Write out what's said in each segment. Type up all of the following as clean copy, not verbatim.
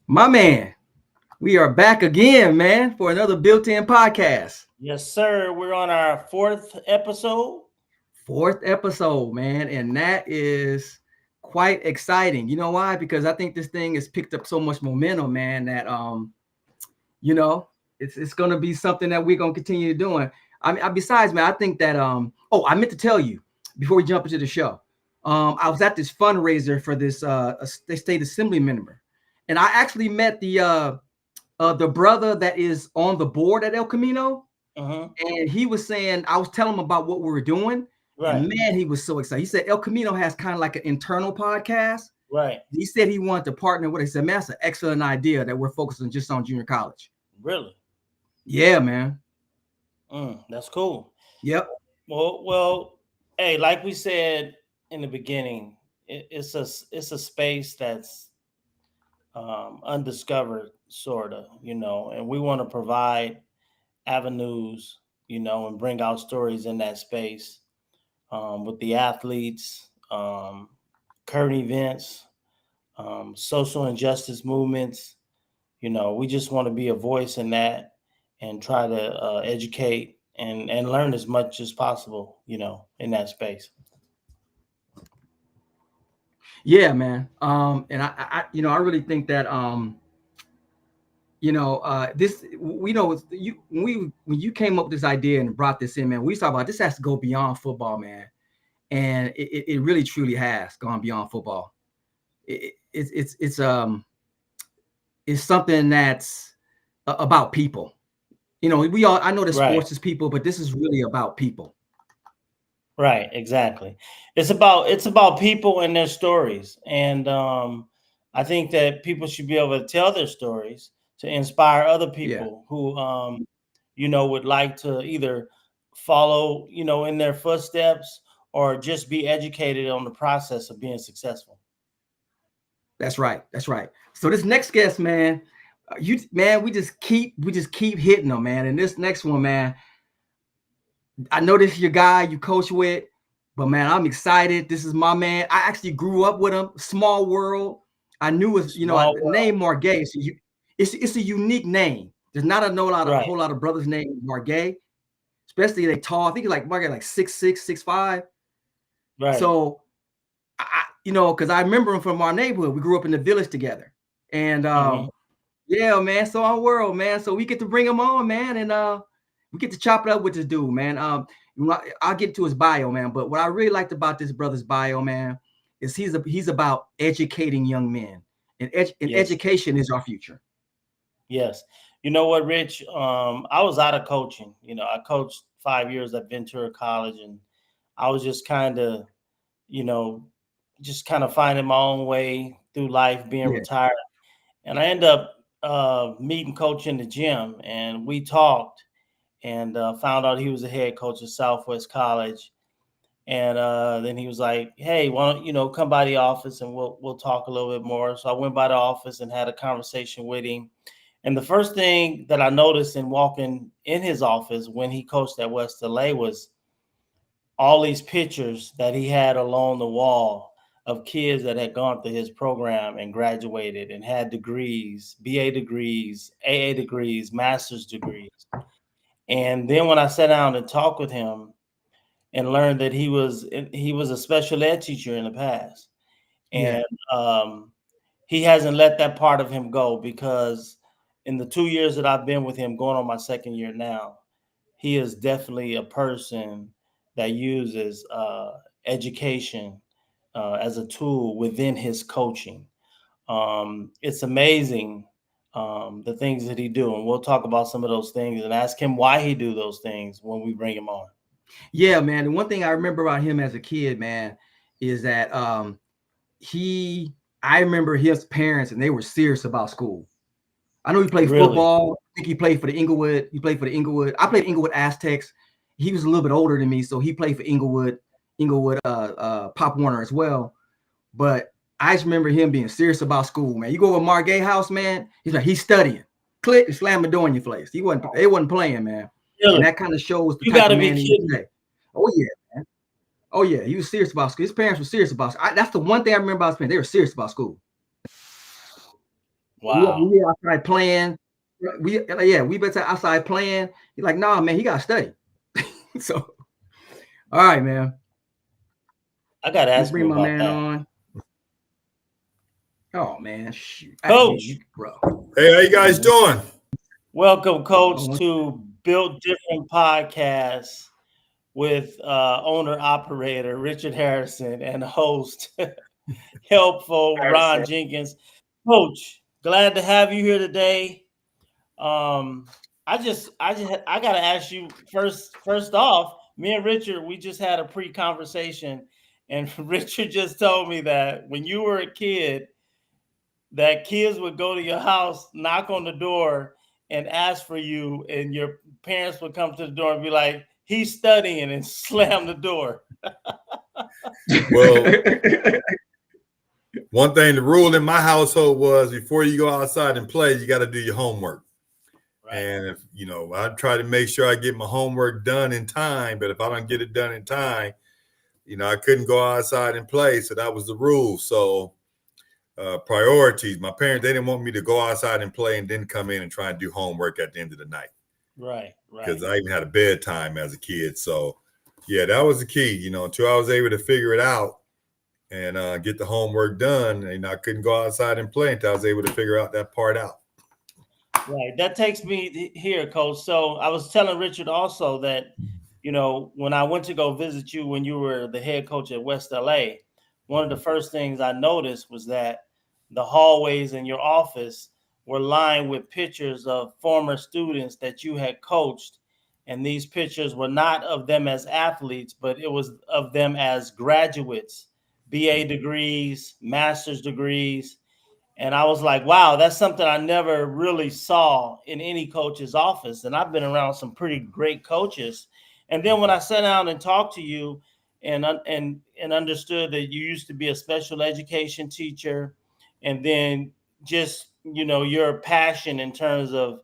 My man, we are back again, man, for another built-in podcast. Yes, sir. We're on our fourth episode. Fourth episode, man, and that is quite exciting. You know why? Because I think this thing has picked up so much momentum, man, that you know, it's gonna be something that we're gonna continue doing. I mean, besides, man, I think that I meant to tell you before we jump into the show. I was at this fundraiser for this state assembly member, and I actually met the brother that is on the board at 𝐿𝐼𝐒. And he was saying, I was telling him about what we were doing. Right. And man, he was so excited. He said 𝐿𝐼𝐒 has kind of like an internal podcast. Right. He said he wanted to partner with it. He said, man, that's an excellent idea that we're focusing just on junior college. Really? Yeah, man. That's cool. Yep. Well, hey, like we said in the beginning, it's a space that's undiscovered, sort of, and we want to provide avenues, and bring out stories in that space with the athletes, current events, social injustice movements. We just want to be a voice in that and try to educate and learn as much as possible, in that space. Yeah, man. And I really think that this, when you came up with this idea and brought this in, man, we talked about this has to go beyond football, man. And it really truly has gone beyond football. It's something that's about people. I know that sports is people, but this is really about people. Right, exactly. It's about people and their stories. And I think that people should be able to tell their stories to inspire other people who would like to either follow, in their footsteps or just be educated on the process of being successful. That's right. So this next guest, man, we just keep hitting them, man. And this next one, man, I know this is your guy you coach with, but man, I'm excited. This is my man. I actually grew up with him. Small world. I knew his, name Marguet. It's a unique name. There's not a whole lot of brothers named Marguet, especially they tall. I think he's like Marguet, like 6'6", 6'5". Right. So, because I remember him from our neighborhood. We grew up in the village together, and yeah, man. So our world, man. So we get to bring him on, man, and we get to chop it up with this dude, man. I'll get to his bio, man. But what I really liked about this brother's bio, man, is he's about educating young men, and education is our future. Yes. You know what, Rich? I was out of coaching. I coached 5 years at Ventura College, and I was just kind of, finding my own way through life, being retired. And I ended up meeting Coach in the gym, and we talked and found out he was the head coach of Southwest College. And then he was like, hey, why don't come by the office and we'll talk a little bit more. So I went by the office and had a conversation with him. And the first thing that I noticed in walking in his office when he coached at West LA was all these pictures that he had along the wall of kids that had gone through his program and graduated and had degrees, BA degrees, AA degrees, master's degrees. And then when I sat down and talked with him and learned that he was a special ed teacher in the past, and he hasn't let that part of him go, because in the 2 years that I've been with him, going on my second year now, he is definitely a person that uses education as a tool within his coaching. It's amazing the things that he do, and we'll talk about some of those things and ask him why he do those things when we bring him on. Yeah, man. And one thing I remember about him as a kid, man, is that I remember his parents, and they were serious about school. I know he played football. I think he played for the Inglewood. I played Inglewood Aztecs. he was a little bit older than me, so he played for Inglewood, Pop Warner as well. But I just remember him being serious about school, man. You go to Marguet house, man, he's studying. Click and slam the door in your face. They wasn't playing, man. Really? And that kind of shows the You type gotta of man be he kidding. was today. Oh yeah, man. Oh yeah, he was serious about school. His parents were serious about school. That's the one thing I remember about his parents. They were serious about school. Wow. We outside playing. We better outside playing. He's like, nah, man, he gotta study. So, all right, man. I gotta ask Bring him my about man that. on. Oh man, shoot. Coach. Bro. Hey, how you guys doing? Welcome, Coach, to Built Different Podcast with owner-operator Richard Harrison and host helpful Ron Jenkins. Coach, glad to have you here today. I gotta ask you first off, me and Richard, we just had a pre-conversation, and Richard just told me that when you were a kid, that kids would go to your house, knock on the door, and ask for you, and your parents would come to the door and be like, he's studying, and slam the door. Well, one thing, the rule in my household was before you go outside and play, you got to do your homework. Right. And if, I try to make sure I get my homework done in time, but if I don't get it done in time, I couldn't go outside and play. So that was the rule. So priorities, my parents, they didn't want me to go outside and play and then come in and try and do homework at the end of the night. Right. Because I even had a bedtime as a kid. So yeah, that was the key, until I was able to figure it out and get the homework done. And I couldn't go outside and play until I was able to figure out that part out. Right. That takes me here, Coach. So I was telling Richard also that, when I went to go visit you when you were the head coach at West LA, one of the first things I noticed was that the hallways in your office were lined with pictures of former students that you had coached. And these pictures were not of them as athletes, but it was of them as graduates, BA degrees, master's degrees. And I was like, wow, that's something I never really saw in any coach's office. And I've been around some pretty great coaches. And then when I sat down and talked to you and understood that you used to be a special education teacher, and then just, your passion in terms of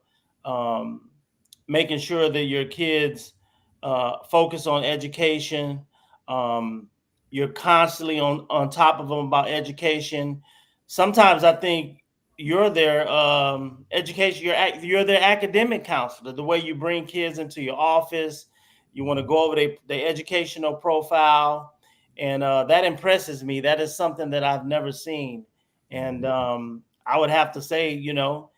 making sure that your kids focus on education. You're constantly on top of them about education. Sometimes I think you're their education, you're their academic counselor. The way you bring kids into your office, you want to go over their educational profile, and that impresses me. That is something that I've never seen, and I would have to say, your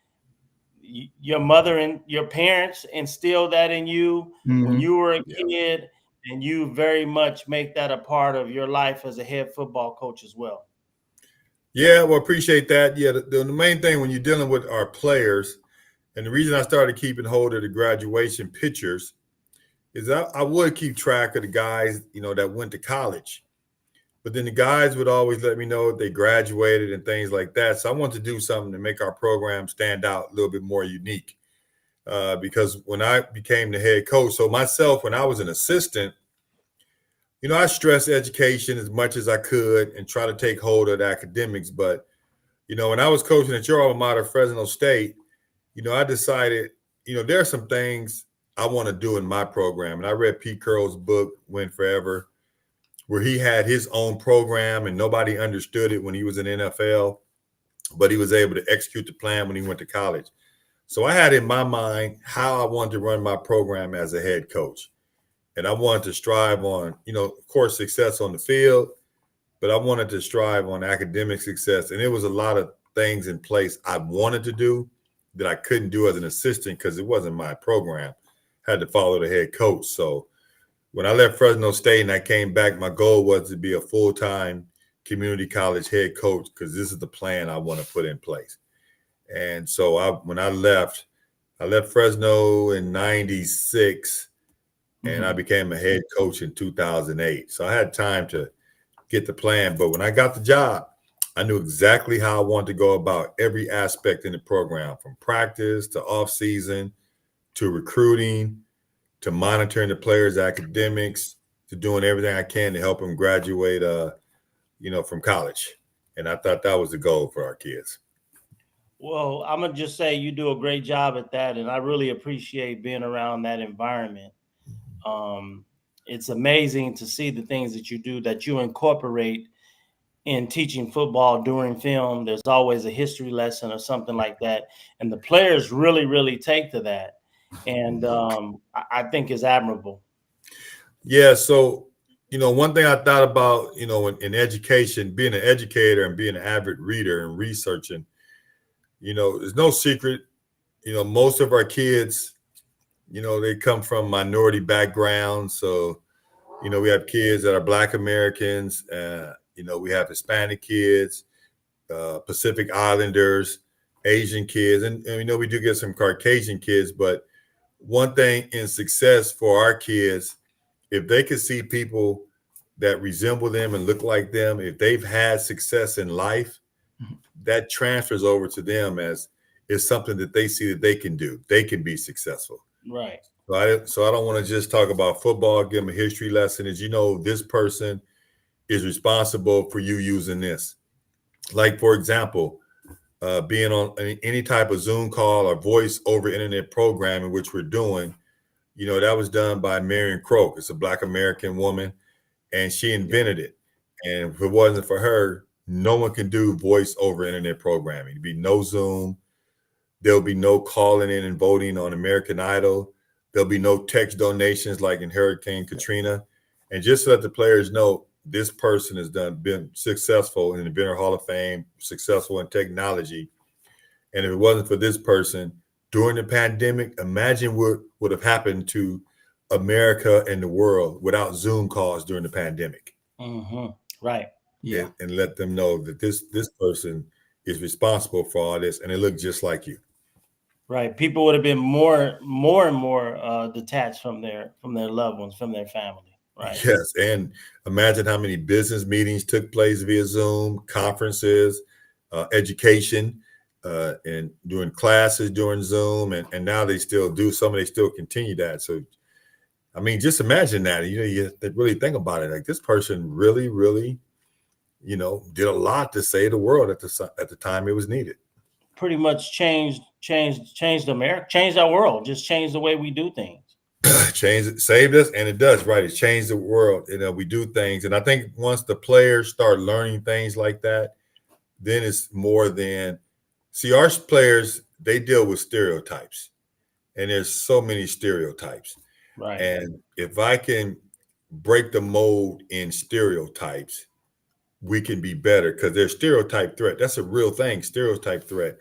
mother and your parents instilled that in you when you were a kid, and you very much make that a part of your life as a head football coach as well. Yeah, well, appreciate that. Yeah, the main thing when you're dealing with our players, and the reason I started keeping hold of the graduation pictures is I would keep track of the guys, that went to college. But then the guys would always let me know if they graduated and things like that. So I wanted to do something to make our program stand out a little bit more unique. Because when I became the head coach, so myself, when I was an assistant, I stressed education as much as I could and try to take hold of the academics. But, when I was coaching at your alma mater, Fresno State, I decided, there are some things I want to do in my program. And I read Pete Carroll's book, Win Forever, where he had his own program and nobody understood it when he was in NFL, but he was able to execute the plan when he went to college. So I had in my mind how I wanted to run my program as a head coach. And I wanted to strive on, of course, success on the field, but I wanted to strive on academic success. And there was a lot of things in place I wanted to do that I couldn't do as an assistant because it wasn't my program. I had to follow the head coach. So when I left Fresno State and I came back, my goal was to be a full-time community college head coach because this is the plan I want to put in place. And so when I left Fresno in 96 and I became a head coach in 2008. So I had time to get the plan. But when I got the job, I knew exactly how I wanted to go about every aspect in the program, from practice to off-season to recruiting to monitoring the players' academics, to doing everything I can to help them graduate, from college. And I thought that was the goal for our kids. Well, I'm gonna just say you do a great job at that, and I really appreciate being around that environment. It's amazing to see the things that you do, that you incorporate in teaching football during film. There's always a history lesson or something like that, and the players really, really take to that, and I think is admirable. Yeah. So, one thing I thought about, in education, being an educator and being an avid reader and researching, there's no secret, most of our kids, they come from minority backgrounds. So, we have kids that are Black Americans, we have Hispanic kids, Pacific Islanders, Asian kids, and we do get some Caucasian kids. But one thing in success for our kids, if they can see people that resemble them and look like them, if they've had success in life, that transfers over to them as is something that they see that they can do. They can be successful. Right. So I don't want to just talk about football, give them a history lesson. Is, this person is responsible for you using this. Like, for example, being on any type of Zoom call or voice over internet programming, which we're doing, that was done by Marion Croak. It's a Black American woman, and she invented it. And if it wasn't for her, no one can do voice over internet programming. There'd be no Zoom. There'll be no calling in and voting on American Idol. There'll be no text donations like in Hurricane Katrina. And just to let the players know, this person has been successful in the Inventor Hall of Fame, successful in technology. And if it wasn't for this person during the pandemic, imagine what would have happened to America and the world without Zoom calls during the pandemic. Mm-hmm. Right. Yeah. And let them know that this person is responsible for all this, and it looked just like you. Right. People would have been more and more detached from their loved ones, from their family. Right. Yes. And imagine how many business meetings took place via Zoom, conferences, education, and doing classes during Zoom. And now they still do, some of they still continue that. So, I mean, just imagine that, you really think about it. Like, this person really, really, did a lot to save the world at the time it was needed. Pretty much changed America, changed our world, just changed the way we do things. Changed it, saved us, and it does, right? It changed the world. We do things. And I think once the players start learning things like that, then it's more than, see, our players, they deal with stereotypes. And there's so many stereotypes. Right. And if I can break the mold in stereotypes, we can be better, because there's stereotype threat. That's a real thing, stereotype threat.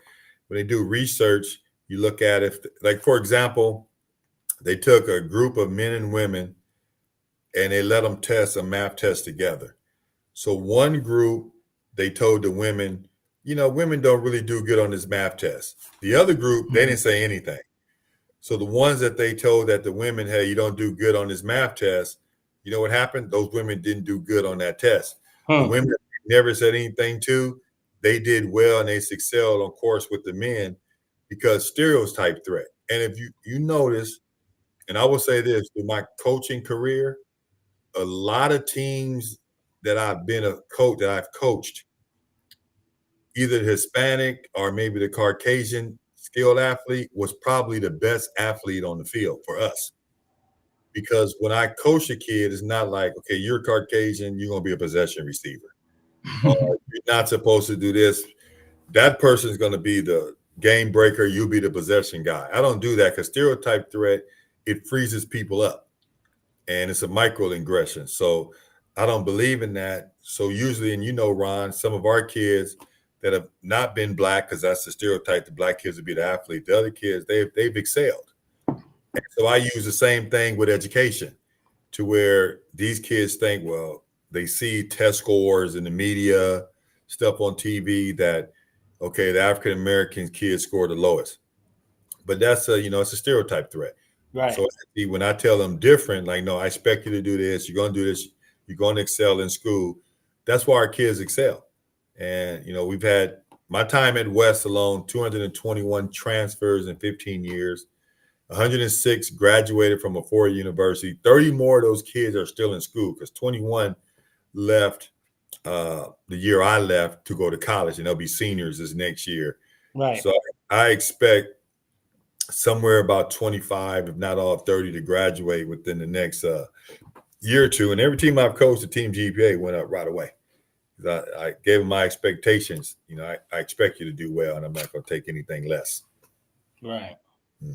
When they do research, you look at it, like, for example, they took a group of men and women and they let them test a math test together. So one group, they told the women, women don't really do good on this math test. The other group, they didn't say anything. So the ones that they told that the women, hey, you don't do good on this math test, you know what happened? Those women didn't do good on that test. The women that never said anything to, they did well and they excelled on course with the men, because stereotype threat. And if you notice, and I will say this, through my coaching career, a lot of teams that I've been a coach, that I've coached, either Hispanic or maybe the Caucasian skilled athlete was probably the best athlete on the field for us. Because when I coach a kid, it's not like, okay, you're Caucasian, you're going to be a possession receiver. Or you're not supposed to do this. That person's going to be the game breaker. You'll be the possession guy. I don't do that, because stereotype threat, it freezes people up, and it's a microaggression. So I don't believe in that. So usually, and Ron, some of our kids that have not been Black, because that's the stereotype, the Black kids would be the athlete. The other kids, they've excelled. And so I use the same thing with education, to where these kids think, well, they see test scores in the media, stuff on TV that, okay, the African American kids score the lowest. But that's it's a stereotype threat. Right. So when I tell them different, like, no, I expect you to do this. You're going to do this. You're going to excel in school. That's why our kids excel. And, we've had, my time at West alone, 221 transfers in 15 years. 106 graduated from a four-year university. 30 more of those kids are still in school because 21 left the year I left to go to college, and they'll be seniors this next year. Right. So I expect somewhere about 25, if not all 30, to graduate within the next year or two. And every team I've coached, the team GPA went up right away. I gave them my expectations. You know, I expect you to do well, and I'm not going to take anything less. Right.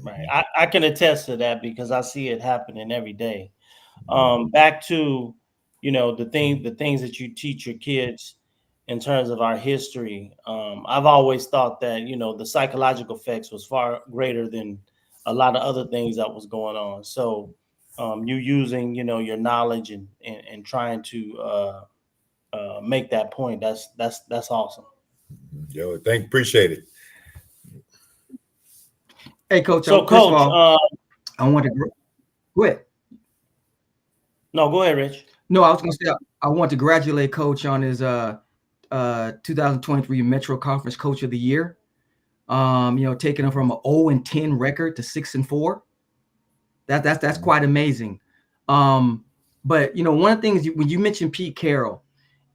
Right. I can attest to that because I see it happening every day. Back to, you know, the things that you teach your kids in terms of our history. I've always thought that, you know, the psychological effects was far greater than a lot of other things that was going on. So you using, you know, your knowledge and trying to make that point. That's awesome. Yo, appreciate it. Hey, Coach. So, Coach, Coach, I want to go ahead. No, go ahead, Rich. No, I was going to say I want to congratulate Coach on his 2023 Metro Conference Coach of the Year. You know, taking him from an 0-10 record to 6-4. That's quite amazing. But you know, one of the things when you mentioned Pete Carroll,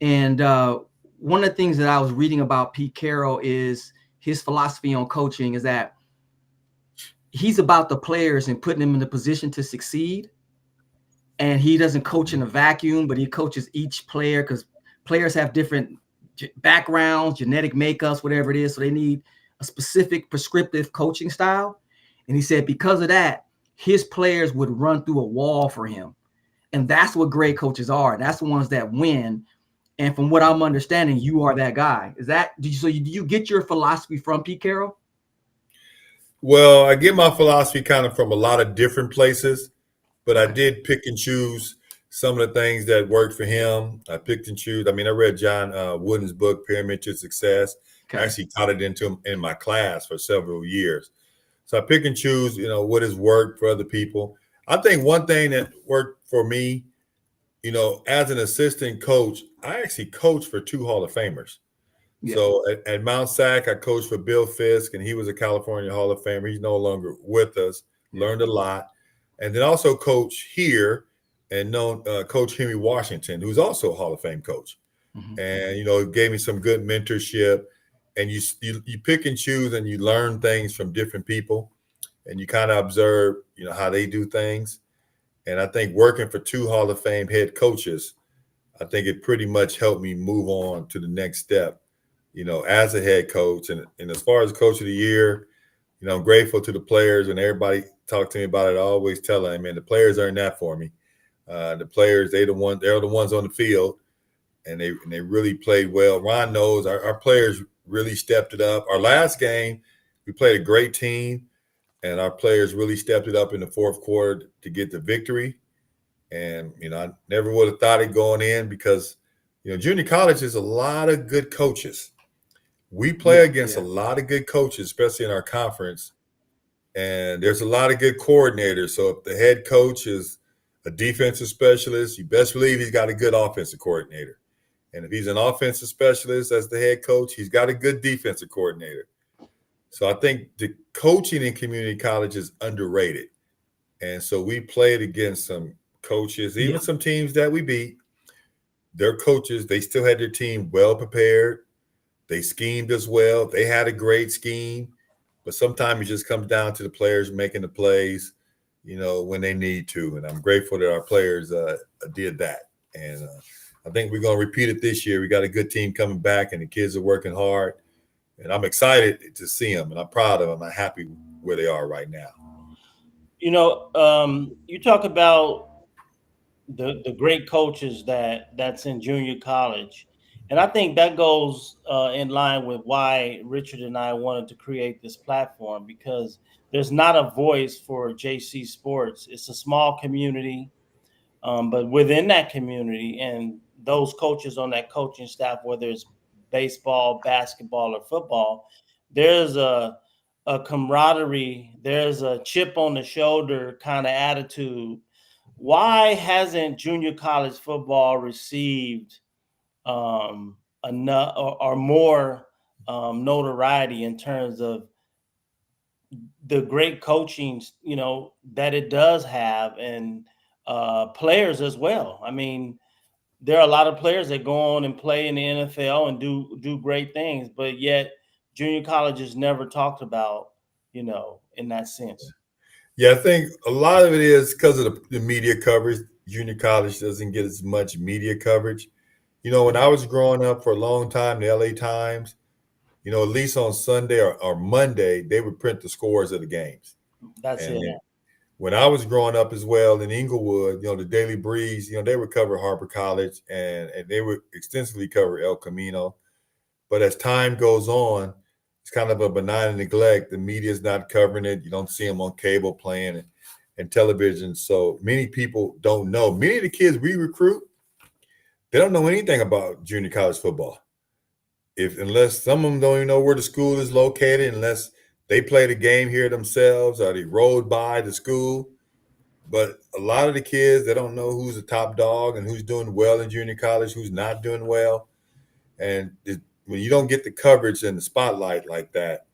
and one of the things that I was reading about Pete Carroll is his philosophy on coaching is that he's about the players and putting them in the position to succeed. And he doesn't coach in a vacuum, but he coaches each player because players have different backgrounds, genetic makeups, whatever it is. So they need a specific prescriptive coaching style. And he said because of that, his players would run through a wall for him. And that's what great coaches are. And that's the ones that win. And from what I'm understanding, you are that guy. Is that, do you get your philosophy from Pete Carroll? Well, I get my philosophy kind of from a lot of different places, but I did pick and choose some of the things that worked for him. I picked and choose. I mean, I read John Wooden's book, Pyramid to Success. Okay. I actually taught it into him in my class for several years. So I pick and choose, you know, what has worked for other people. I think one thing that worked for me, you know, as an assistant coach, I actually coached for 2 Hall of Famers. Yeah. So at Mount Sac, I coached for Bill Fisk, and he was a California Hall of Famer. He's no longer with us. Learned a lot. And then also coach here and known Coach Henry Washington, who's also a Hall of Fame coach. Mm-hmm. And, you know, it gave me some good mentorship. And you pick and choose and you learn things from different people. And you kind of observe, you know, how they do things. And I think working for 2 Hall of Fame head coaches, I think it pretty much helped me move on to the next step, you know, as a head coach. And as far as Coach of the Year, you know, I'm grateful to the players. And everybody talk to me about it, I always tell them, man, the players earned that for me. The players, they're the ones on the field, and they really played well. Ron knows our players really stepped it up. Our last game, we played a great team, and our players really stepped it up in the fourth quarter to get the victory. And, you know, I never would have thought it going in because, you know, junior college is a lot of good coaches. We play against a lot of good coaches, especially in our conference. And there's a lot of good coordinators. So if the head coach is a defensive specialist, you best believe he's got a good offensive coordinator. And if he's an offensive specialist as the head coach, he's got a good defensive coordinator. So I think the coaching in community college is underrated. And so we played against some coaches, even some teams that we beat. Their coaches, they still had their team well prepared. They schemed as well. They had a great scheme. But sometimes it just comes down to the players making the plays, you know, when they need to. And I'm grateful that our players did that. And I think we're going to repeat it this year. We got a good team coming back, and the kids are working hard. And I'm excited to see them, and I'm proud of them. I'm happy where they are right now. You know, you talk about the great coaches that's in junior college. And I think that goes in line with why Richard and I wanted to create this platform, because there's not a voice for JC sports. It's a small community, but within that community and those coaches on that coaching staff, whether it's baseball, basketball, or football, there's a camaraderie, there's a chip on the shoulder kind of attitude. Why hasn't junior college football received enough or more notoriety in terms of the great coaching, you know, that it does have, and players as well. I mean, there are a lot of players that go on and play in the NFL and do great things, but yet junior college is never talked about, you know, in that sense. Yeah, I think a lot of it is because of the media coverage. Junior college doesn't get as much media coverage. You know, when I was growing up for a long time, the LA Times, you know, at least on Sunday or Monday, they would print the scores of the games. That's And it. when I was growing up as well in Inglewood, you know, the Daily Breeze, you know, they would cover Harper College and they would extensively cover El Camino. But as time goes on, it's kind of a benign neglect. The media is not covering it. You don't see them on cable playing and television. So many people don't know. Many of the kids we recruit, they don't know anything about junior college football. Unless some of them don't even know where the school is located, unless they played a game here themselves or they rode by the school. But a lot of the kids, they don't know who's the top dog and who's doing well in junior college, who's not doing well. And when you don't get the coverage and the spotlight like that,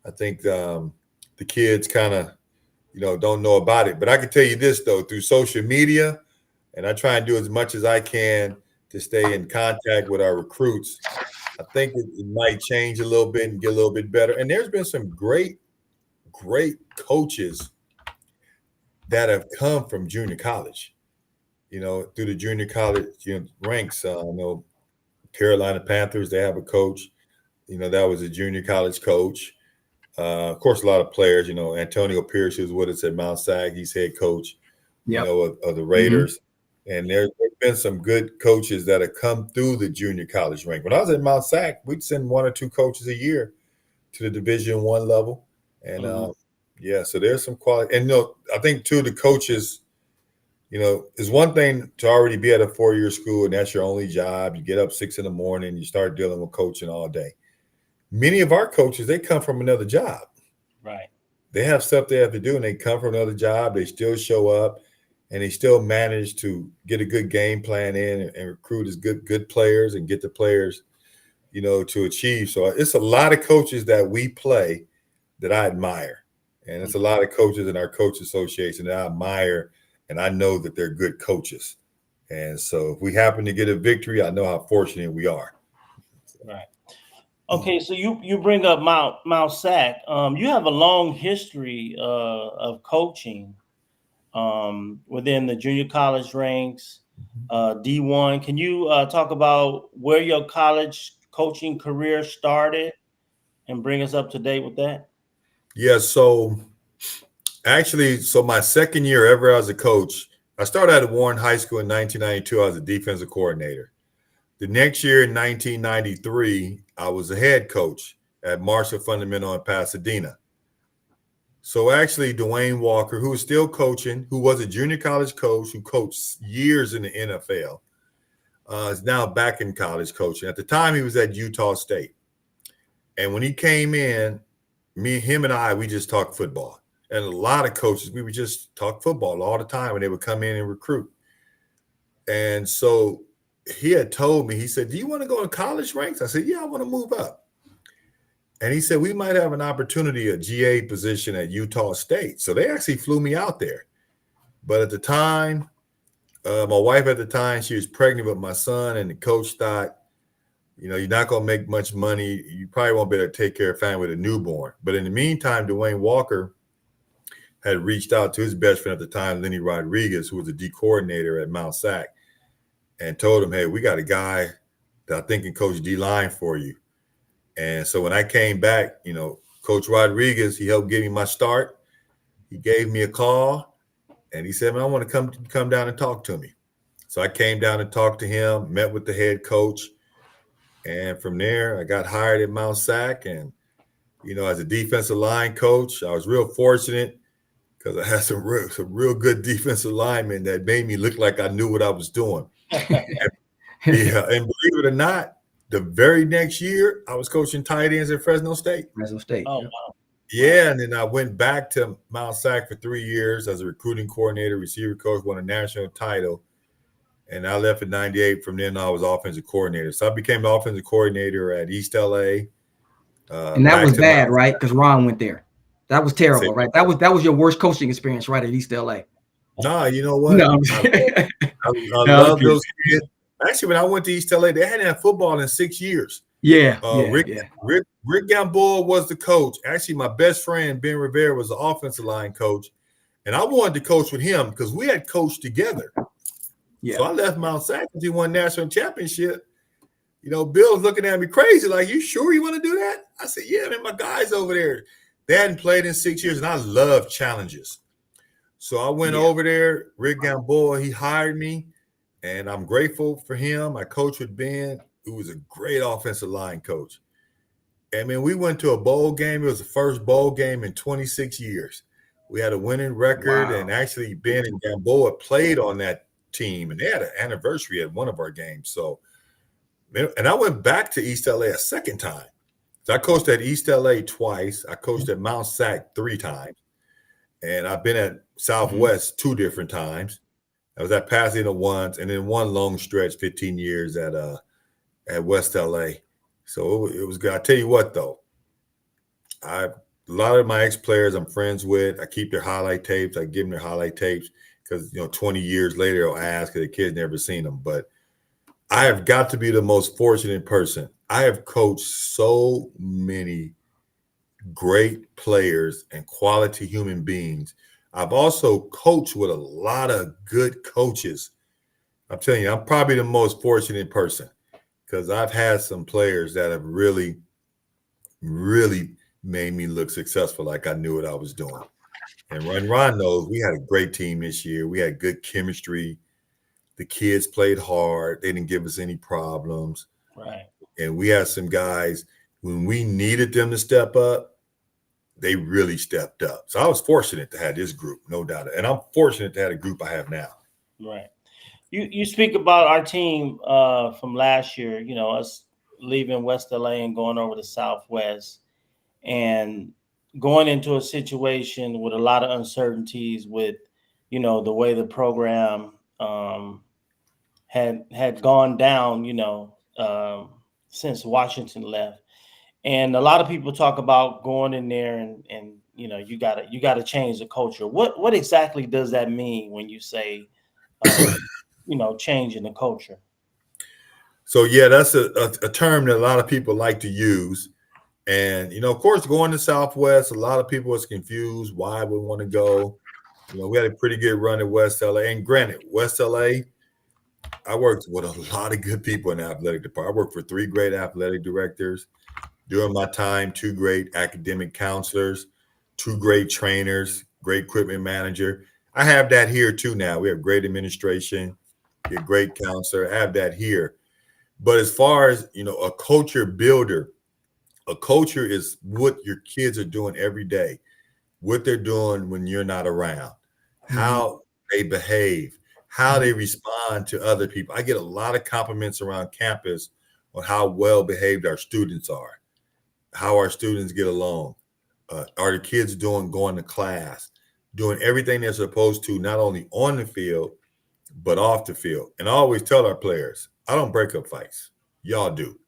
I think the kids kind of, you know, don't know about it. But I can tell you this, though, through social media, and I try and do as much as I can to stay in contact with our recruits, I think it might change a little bit and get a little bit better. And there's been some great coaches that have come from junior college, you know, through the junior college, you know, ranks. I know Carolina Panthers, they have a coach, you know, that was a junior college coach. Of course, a lot of players, you know, Antonio Pierce, who's with us at Mount SAC, he's head coach, you know, of the Raiders. Mm-hmm. And there's been some good coaches that have come through the junior college rank. When I was at Mount SAC, we'd send 1 or 2 coaches a year to the Division I level. And yeah, so there's some quality. And, you know, I think, too, the coaches, you know, it's one thing to already be at a 4-year school and that's your only job. You get up 6 a.m, you start dealing with coaching all day. Many of our coaches, they come from another job. Right. They have stuff they have to do and they come from another job. They still show up and they still manage to get a good game plan in and recruit as good players and get the players, you know, to achieve. So it's a lot of coaches that we play that I admire. And it's a lot of coaches in our coach association that I admire. And I know that they're good coaches. And so if we happen to get a victory, I know how fortunate we are. Right. Okay, so you bring up Mount SAC. You have a long history of coaching within the junior college ranks, D1. Can you talk about where your college coaching career started and bring us up to date with that? Yeah, so actually, my second year ever as a coach, I started at Warren High School in 1992 as a defensive coordinator. The next year in 1993, I was a head coach at Marshall Fundamental in Pasadena. So actually, Dwayne Walker, who was still coaching, who was a junior college coach, who coached years in the NFL, is now back in college coaching. At the time, he was at Utah State. And when he came in, him and I, we just talked football. And a lot of coaches, we would just talk football all the time when they would come in and recruit. And so he had told me, he said, do you want to go to college ranks? I said, yeah, I want to move up. And he said, we might have an opportunity, a GA position at Utah State. So they actually flew me out there. But at the time, my wife at the time, she was pregnant with my son, and the coach thought, you know, you're not going to make much money. You probably won't be able to take care of family with a newborn. But in the meantime, Dwayne Walker had reached out to his best friend at the time, Lenny Rodriguez, who was the D coordinator at Mount SAC, and told him, hey, we got a guy that I think can coach D-line for you. And so when I came back, you know, Coach Rodriguez, he helped give me my start. He gave me a call, and he said, man, I want to come down and talk to me. So I came down and talked to him, met with the head coach. And from there, I got hired at Mount SAC. And, you know, as a defensive line coach, I was real fortunate because I had some real good defensive linemen that made me look like I knew what I was doing. Yeah, and believe it or not, the very next year, I was coaching tight ends at Fresno State. Oh, wow. Yeah, and then I went back to Mount SAC for 3 years as a recruiting coordinator, receiver coach, won a national title. And I left in 98. From then, I was offensive coordinator. So I became the offensive coordinator at East LA. And that was bad, right? Because Ron went there. That was terrible, right? That was your worst coaching experience, right, at East LA. Nah, you know what? No, I love those kids. Actually, when I went to East LA, they hadn't had football in 6 years. Yeah, Rick Gamboa was the coach. Actually, my best friend Ben Rivera was the offensive line coach, and I wanted to coach with him because we had coached together. So I left Mount Sac because he won national championship. You know, Bill's looking at me crazy, like, "You sure you want to do that?" I said, "Yeah, man, my guys over there, they hadn't played in 6 years, and I love challenges." So I went over there. Rick Gamboa, he hired me, and I'm grateful for him. I coached with Ben, who was a great offensive line coach. I mean, we went to a bowl game. It was the first bowl game in 26 years. We had a winning record, and actually Ben and Gamboa played on that team, and they had an anniversary at one of our games. So, and I went back to East LA a second time. So I coached at East LA twice. I coached at Mount Sac 3 times. And I've been at Southwest 2 different times. I was at Pasadena once, and then one long stretch, 15 years at West LA. So it was good. I tell you what, though, a lot of my ex-players I'm friends with. I keep their highlight tapes. I give them their highlight tapes because, 20 years later, they'll ask because the kids never seen them. But I have got to be the most fortunate person. I have coached so many great players and quality human beings. I've also coached with a lot of good coaches. I'm telling you, I'm probably the most fortunate person because I've had some players that have really, really made me look successful like I knew what I was doing. And Ron knows we had a great team this year. We had good chemistry. The kids played hard. They didn't give us any problems. Right. And we had some guys, when we needed them to step up, they really stepped up. So I was fortunate to have this group, no doubt. And I'm fortunate to have a group I have now. Right. You speak about our team from last year, us leaving West LA and going over to Southwest and going into a situation with a lot of uncertainties with, the way the program had gone down, since Washington left. And a lot of people talk about going in there and you gotta change the culture. What exactly does that mean when you say changing the culture? So that's a term that a lot of people like to use. And of course, going to Southwest, a lot of people was confused why we want to go. We had a pretty good run at West LA. And granted, West LA, I worked with a lot of good people in the athletic department. I worked for 3 great athletic directors. During my time, 2 great academic counselors, 2 great trainers, great equipment manager. I have that here too now. We have great administration, a great counselor. I have that here. But as far as, a culture builder, a culture is what your kids are doing every day, what they're doing when you're not around, how they behave, how they respond to other people. I get a lot of compliments around campus on how well behaved our students are. How our students get along. Are the kids going to class, doing everything they're supposed to, not only on the field, but off the field. And I always tell our players, I don't break up fights. Y'all do.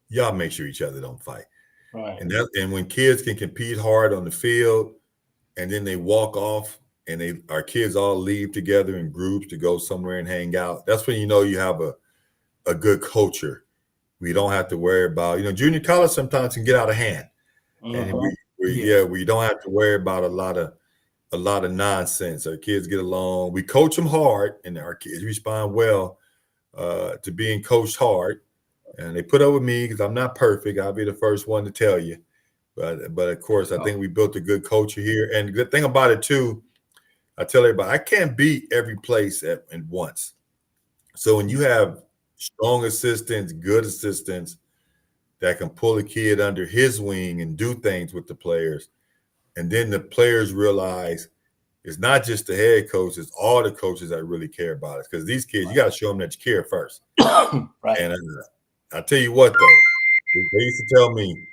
Y'all make sure each other don't fight. Right. And when kids can compete hard on the field and then they walk off and our kids all leave together in groups to go somewhere and hang out, that's when you have a good culture. We don't have to worry about, junior college sometimes can get out of hand. And we don't have to worry about a lot of nonsense. Our kids get along. We coach them hard, and our kids respond well to being coached hard. And they put up with me because I'm not perfect. I'll be the first one to tell you. But of course, I think we built a good culture here. And the good thing about it too, I tell everybody, I can't be every place at once. So when you have strong assistants, good assistants that can pull a kid under his wing and do things with the players. And then the players realize it's not just the head coach, it's all the coaches that really care about it. Because these kids, you got to show them that you care first. Right. And I tell you what, though, they used to tell me,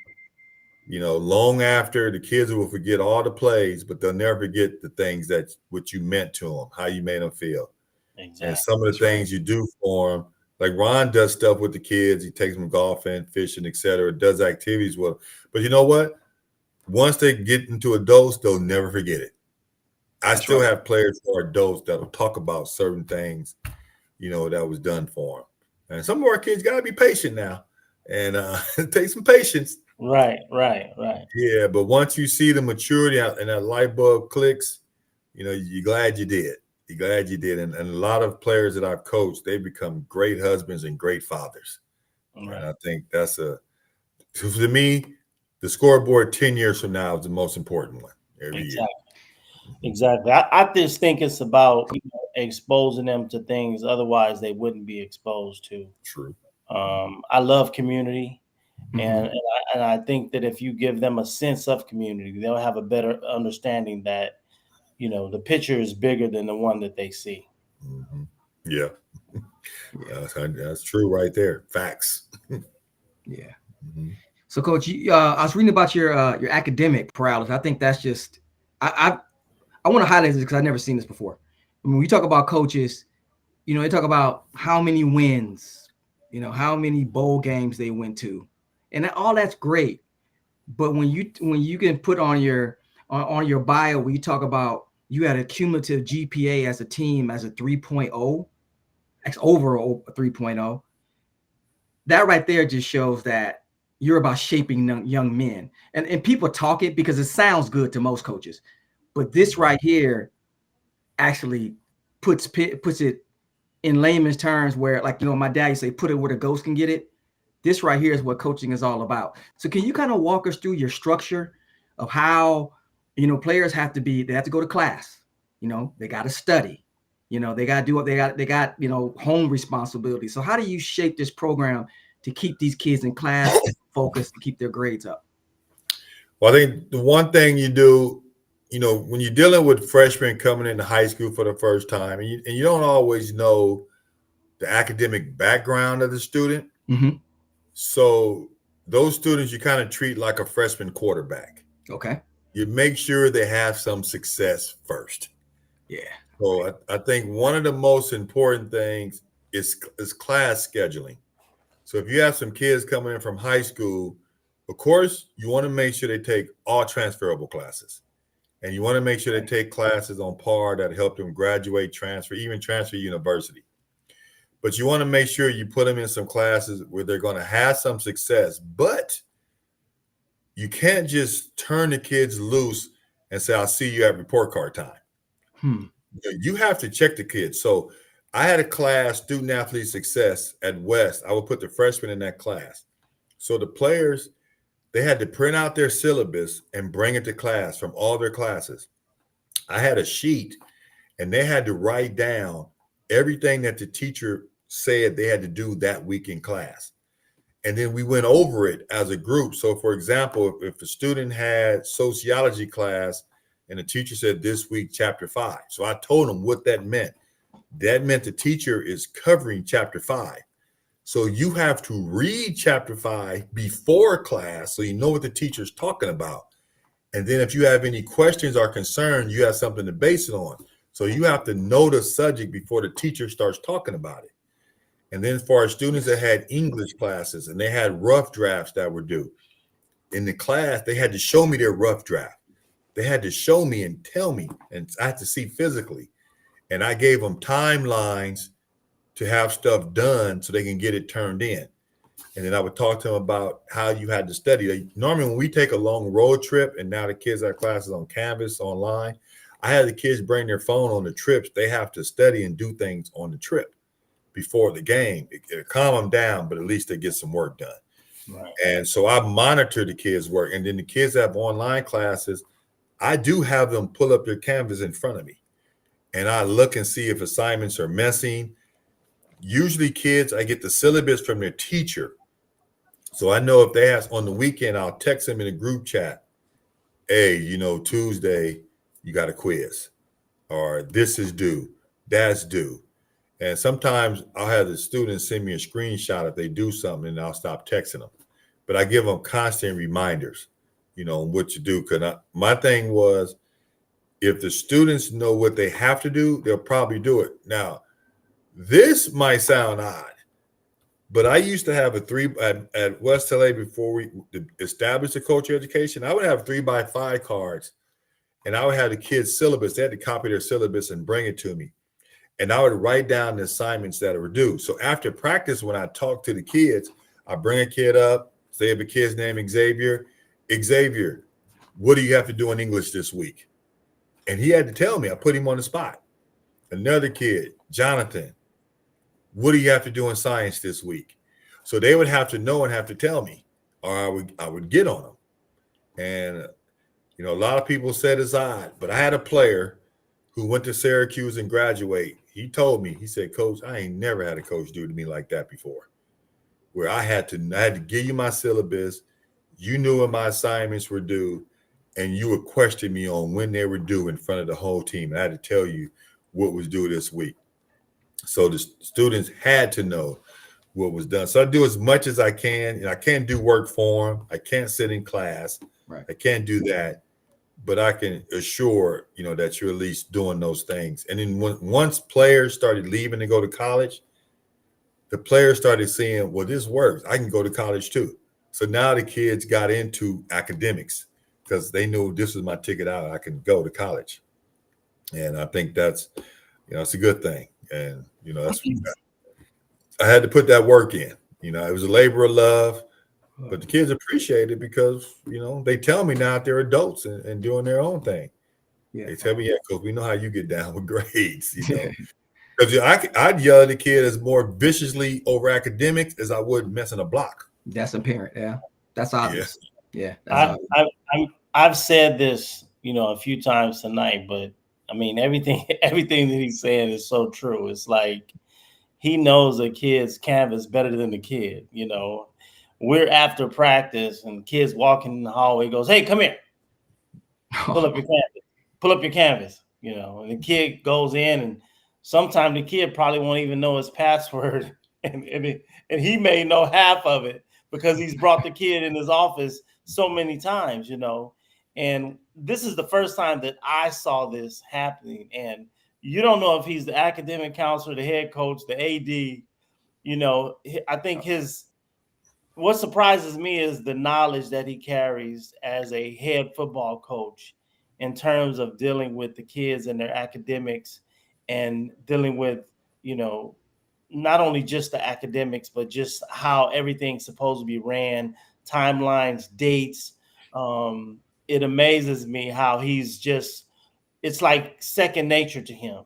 long after, the kids will forget all the plays, but they'll never forget the things what you meant to them, how you made them feel. Exactly. And some of the things you do for them, like Ron does stuff with the kids. He takes them golfing, fishing, etc. Does activities with them. But you know what? once they get into adults, they'll never forget it. I still have players who are adults that will talk about certain things, that was done for them. And some of our kids got to be patient now, and take some patience. Right. Yeah, but once you see the maturity and that light bulb clicks, you're glad you did. You're glad you did. And a lot of players that I've coached, they become great husbands and great fathers. Right. And I think that's to me, the scoreboard 10 years from now is the most important one every year. Exactly. I just think it's about exposing them to things otherwise they wouldn't be exposed to. True. I love community. And I think that if you give them a sense of community, they'll have a better understanding that, the picture is bigger than the one that they see. Mm-hmm. Yeah. That's true right there. Facts. Yeah. Mm-hmm. So, Coach, I was reading about your academic paralysis. I think that's just I want to highlight this because I've never seen this before. When we talk about coaches, they talk about how many wins, how many bowl games they went to, and all that's great. But when you can put on your bio where you talk about you had a cumulative GPA as a team as a 3.0, over a 3.0, that right there just shows that you're about shaping young men. And people talk it because it sounds good to most coaches, but this right here actually puts it in layman's terms where, like, my dad used to say, put it where the ghost can get it. This right here is what coaching is all about. So can you kind of walk us through your structure of how, players they have to go to class, they got to study, they got to do what they got, home responsibility. So how do you shape this program to keep these kids in class focused, to keep their grades up? Well, I think the one thing you do, when you're dealing with freshmen coming into high school for the first time, and you don't always know the academic background of the student. Mm-hmm. So those students you kind of treat like a freshman quarterback. Okay. You make sure they have some success first. Yeah. So I think one of the most important things is class scheduling. So if you have some kids coming in from high school, of course, you want to make sure they take all transferable classes. And you want to make sure they take classes on par that help them graduate, transfer, even transfer university. But you want to make sure you put them in some classes where they're going to have some success. But you can't just turn the kids loose and say, I'll see you at report card time. You have to check the kids. So I had a class, student athlete success at West. I would put the freshmen in that class. So the players, they had to print out their syllabus and bring it to class from all their classes. I had a sheet and they had to write down everything that the teacher said they had to do that week in class. And then we went over it as a group. So for example, if a student had sociology class and the teacher said this week, chapter 5. So I told them what that meant. That meant the teacher is covering chapter 5. So you have to read chapter 5 before class so you know what the teacher's talking about. And then if you have any questions or concerns, you have something to base it on. So you have to know the subject before the teacher starts talking about it. And then for our students that had English classes and they had rough drafts that were due, in the class, they had to show me their rough draft. They had to show me and tell me, and I had to see physically. And I gave them timelines to have stuff done so they can get it turned in. And then I would talk to them about how you had to study. Normally when we take a long road trip and now the kids have classes on Canvas online, I had the kids bring their phone on the trips. They have to study and do things on the trip before the game. It calm them down, but at least they get some work done. Right. And so I monitor the kids' work. And then the kids have online classes. I do have them pull up their Canvas in front of me. And I look and see if assignments are missing. Usually kids, I get the syllabus from their teacher. So I know if they ask on the weekend, I'll text them in a group chat. Hey, Tuesday, you got a quiz. Or this is due. That's due. And sometimes I'll have the students send me a screenshot if they do something and I'll stop texting them. But I give them constant reminders, what to do. Because my thing was, if the students know what they have to do, they'll probably do it. Now, this might sound odd, But I used to have a at West LA before we established the culture education. I would have 3x5 cards, and I would have the kids' syllabus. They had to copy their syllabus and bring it to me. And I would write down the assignments that were due. So after practice, when I talk to the kids, I bring a kid up, say if a kid's name Xavier, Xavier, what do you have to do in English this week? And he had to tell me. I put him on the spot. Another kid, Jonathan, what do you have to do in science this week? So they would have to know and have to tell me, or I would get on them. And a lot of people said it's odd, but I had a player who went to Syracuse and graduate. He told me, he said, "Coach, I ain't never had a coach do to me like that before, where I had to give you my syllabus. You knew when my assignments were due, and you would question me on when they were due in front of the whole team. And I had to tell you what was due this week." So the students had to know what was done. So I do as much as I can. I can't do work for them. I can't sit in class. Right. I can't do that. But I can assure, that you're at least doing those things. And then once players started leaving to go to college, the players started seeing, well, this works. I can go to college too. So now the kids got into academics because they knew this was my ticket out. I can go to college. And I think that's, it's a good thing. And, that's I had to put that work in. It was a labor of love. But the kids appreciate it because, they tell me now that they're adults and doing their own thing. Yeah. They tell me, yeah, Coach, we know how you get down with grades, Because I'd yell at the kid as more viciously over academics as I would messing a block. That's apparent. Yeah. That's obvious. Yeah. I've said this, a few times tonight, but I mean, everything that he's saying is so true. It's like he knows a kid's canvas better than the kid, We're after practice and kids walking in the hallway goes, "Hey, come here. Pull up your canvas. Pull up your canvas." And the kid goes in, and sometimes the kid probably won't even know his password. And he may know half of it because he's brought the kid in his office so many times, And this is the first time that I saw this happening. And you don't know if he's the academic counselor, the head coach, the AD. I think what surprises me is the knowledge that he carries as a head football coach in terms of dealing with the kids and their academics and dealing with, not only just the academics, but just how everything's supposed to be ran, timelines, dates. It amazes me how it's like second nature to him,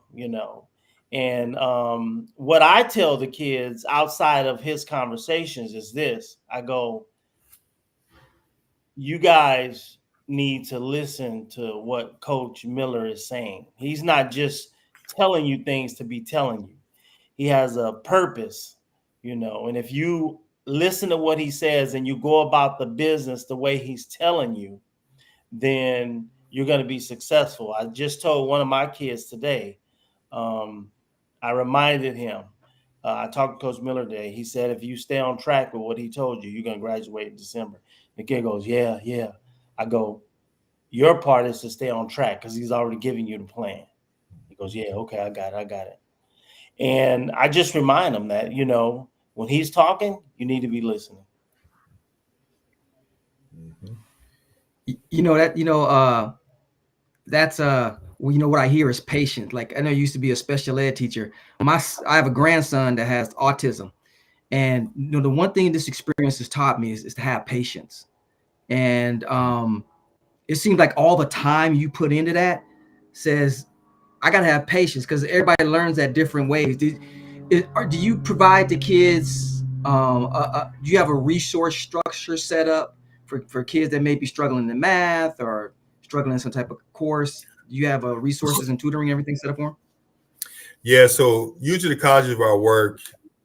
And what I tell the kids outside of his conversations is this. I go, you guys need to listen to what Coach Miller is saying. He's not just telling you things to be telling you. He has a purpose, and if you listen to what he says and you go about the business the way he's telling you, then you're going to be successful. I just told one of my kids today, I reminded him, I talked to Coach Miller today. He said, if you stay on track with what he told you, you're going to graduate in December. The kid goes, yeah. I go, your part is to stay on track because he's already giving you the plan. He goes, yeah, okay, I got it. And I just remind him that, when he's talking, you need to be listening. That's what I hear is patience. Like I know you used to be a special ed teacher. I have a grandson that has autism, and the one thing this experience has taught me is to have patience. And it seems like all the time you put into that says I gotta have patience because everybody learns at different ways. Do you provide the kids? Do you have a resource structure set up for kids that may be struggling in math or struggling in some type of course? Do you have resources and tutoring, everything set up for them? Yeah, so usually the colleges where I work,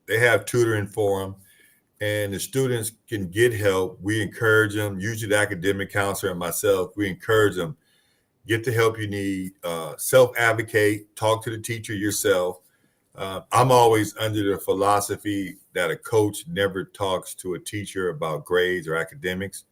they have tutoring for them, and the students can get help. We encourage them, usually the academic counselor and myself, we encourage them, get the help you need, self-advocate, talk to the teacher yourself. I'm always under the philosophy that a coach never talks to a teacher about grades or academics.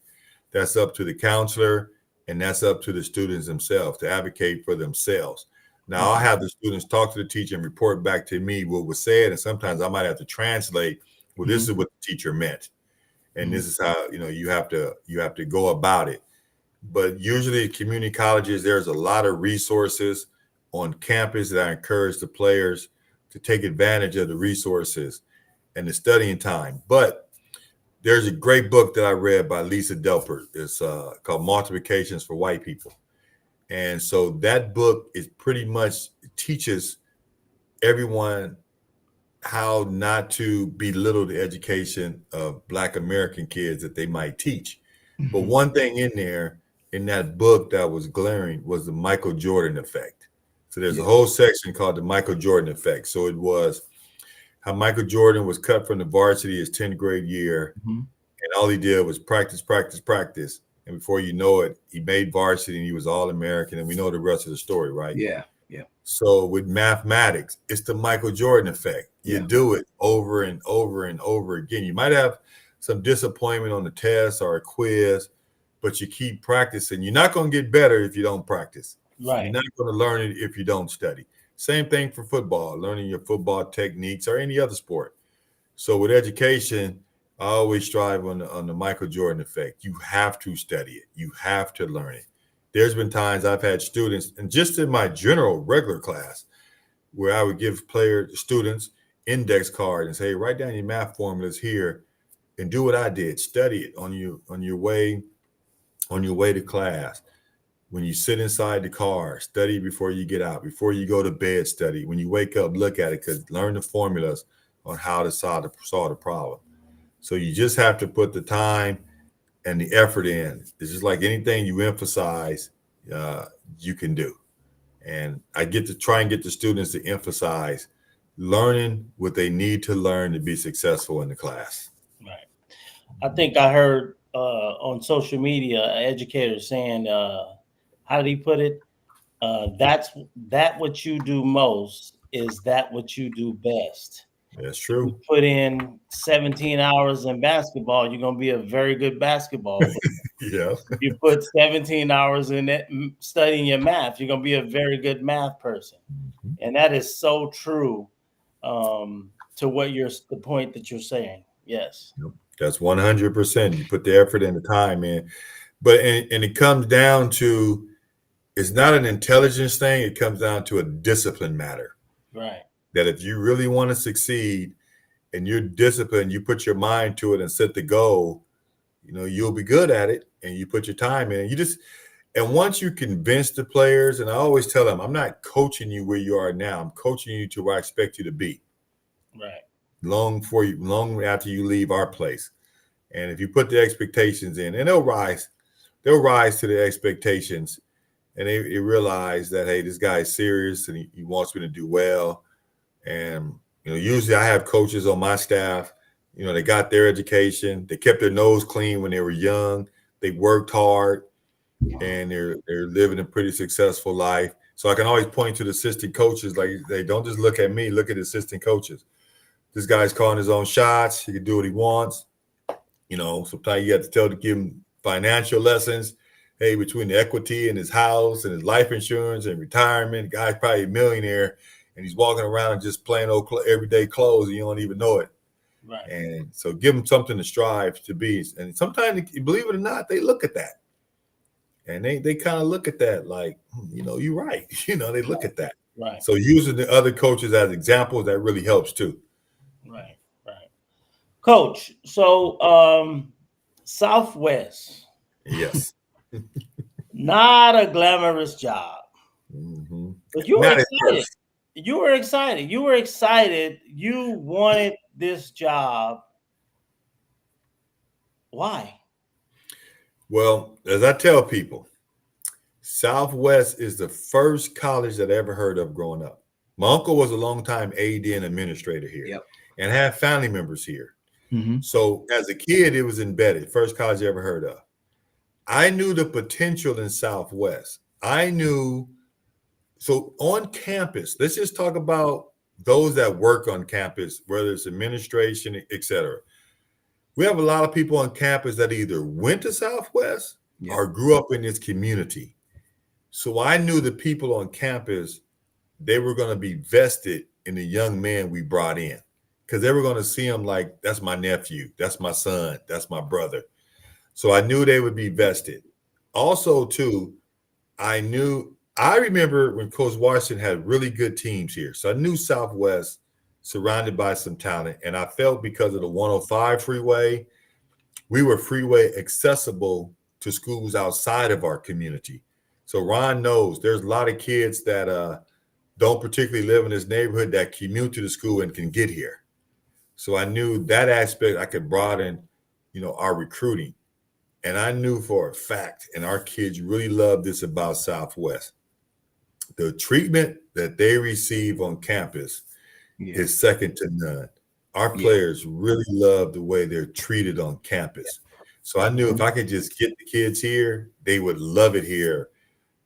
That's up to the counselor, and that's up to the students themselves to advocate for themselves. Now, I'll have the students talk to the teacher and report back to me what was said, and sometimes I might have to translate Well, this is what the teacher meant, and this is how you have to go about it. But usually, at community colleges, there's a lot of resources on campus that I encourage the players to take advantage of the resources and the studying time. But there's a great book that I read by Lisa Delpert. It's called Multiplications for White People. And so that book is pretty much teaches everyone how not to belittle the education of Black American kids that they might teach. But one thing in there, in that book that was glaring, was the Michael Jordan effect. So there's a whole section called the Michael Jordan effect. So it was how Michael Jordan was cut from the varsity his 10th grade year. And all he did was practice, practice, practice. And before you know it, he made varsity and he was All-American. And we know the rest of the story, right? Yeah. So with mathematics, it's the Michael Jordan effect. You do it over and over and over again. You might have some disappointment on the test or a quiz, but you keep practicing. You're not going to get better if you don't practice. Right. You're not going to learn it if you don't study. Same thing for football, learning your football techniques or any other sport. So with education, I always strive on the Michael Jordan effect. You have to study it. You have to learn it. There's been times I've had students, and just in my general regular class, where I would give students index card and say, write down your math formulas here and do what I did. Study it on your way to class. When you sit inside the car, study before you get out. Before you go to bed, study. When you wake up, look at it, because learn the formulas on how to solve the problem. So you just have to put the time and the effort in. It's just like anything you emphasize, you can do. And I get to try and get the students to emphasize learning what they need to learn to be successful in the class. Right. I think I heard on social media, an educator saying, how did he put it? That what you do most is that what you do best. That's true. You put in 17 hours in basketball, you're going to be a very good basketball player. Yeah. If you put 17 hours in it, studying your math, you're going to be a very good math person. And that is so true to the point that you're saying. Yes. That's 100%. You put the effort and the time in. But and it comes down to, it's not an intelligence thing. It comes down to a discipline matter. Right. That if you really want to succeed and you're disciplined, you put your mind to it and set the goal, you'll be good at it, and you put your time in. And once you convince the players, and I always tell them, I'm not coaching you where you are now. I'm coaching you to where I expect you to be. Right. Long after you leave our place. And if you put the expectations in, and they'll rise to the expectations, and they realize that, hey, this guy is serious and he wants me to do well. And, usually I have coaches on my staff, they got their education. They kept their nose clean when they were young. They worked hard, and they're living a pretty successful life. So I can always point to the assistant coaches, like, they don't just look at me, look at the assistant coaches. This guy's calling his own shots. He can do what he wants. Sometimes you have to give him financial lessons. Hey, between the equity in his house and his life insurance and retirement, the guy's probably a millionaire, and he's walking around just plain old everyday clothes, and you don't even know it. Right. And so give them something to strive to be. And sometimes, believe it or not, they look at that. And they kind of look at that like, you're right. They look at that. Right. So using the other coaches as examples, that really helps too. Right. Coach, so Southwest. Yes. Not a glamorous job. But you were excited. You were excited. You wanted this job. Why? Well, as I tell people, Southwest is the first college that I ever heard of growing up. My uncle was a longtime AD and administrator here, and had family members here. So as a kid, it was embedded. First college I ever heard of. I knew the potential in Southwest. So on campus, let's just talk about those that work on campus, whether it's administration, et cetera. We have a lot of people on campus that either went to Southwest or grew up in this community. So I knew the people on campus, they were going to be vested in the young man we brought in. because they were going to see him like, that's my nephew, that's my son, that's my brother. So I knew they would be vested. Also, too, I remember when Coach Washington had really good teams here. So I knew Southwest surrounded by some talent. And I felt because of the 105 freeway, we were freeway accessible to schools outside of our community. So Ron knows there's a lot of kids that don't particularly live in this neighborhood that commute to the school and can get here. So I knew that aspect I could broaden, our recruiting. And I knew for a fact, and our kids really love this about Southwest, the treatment that they receive on campus is second to none. Our players really love the way they're treated on campus. So I knew if I could just get the kids here, they would love it here,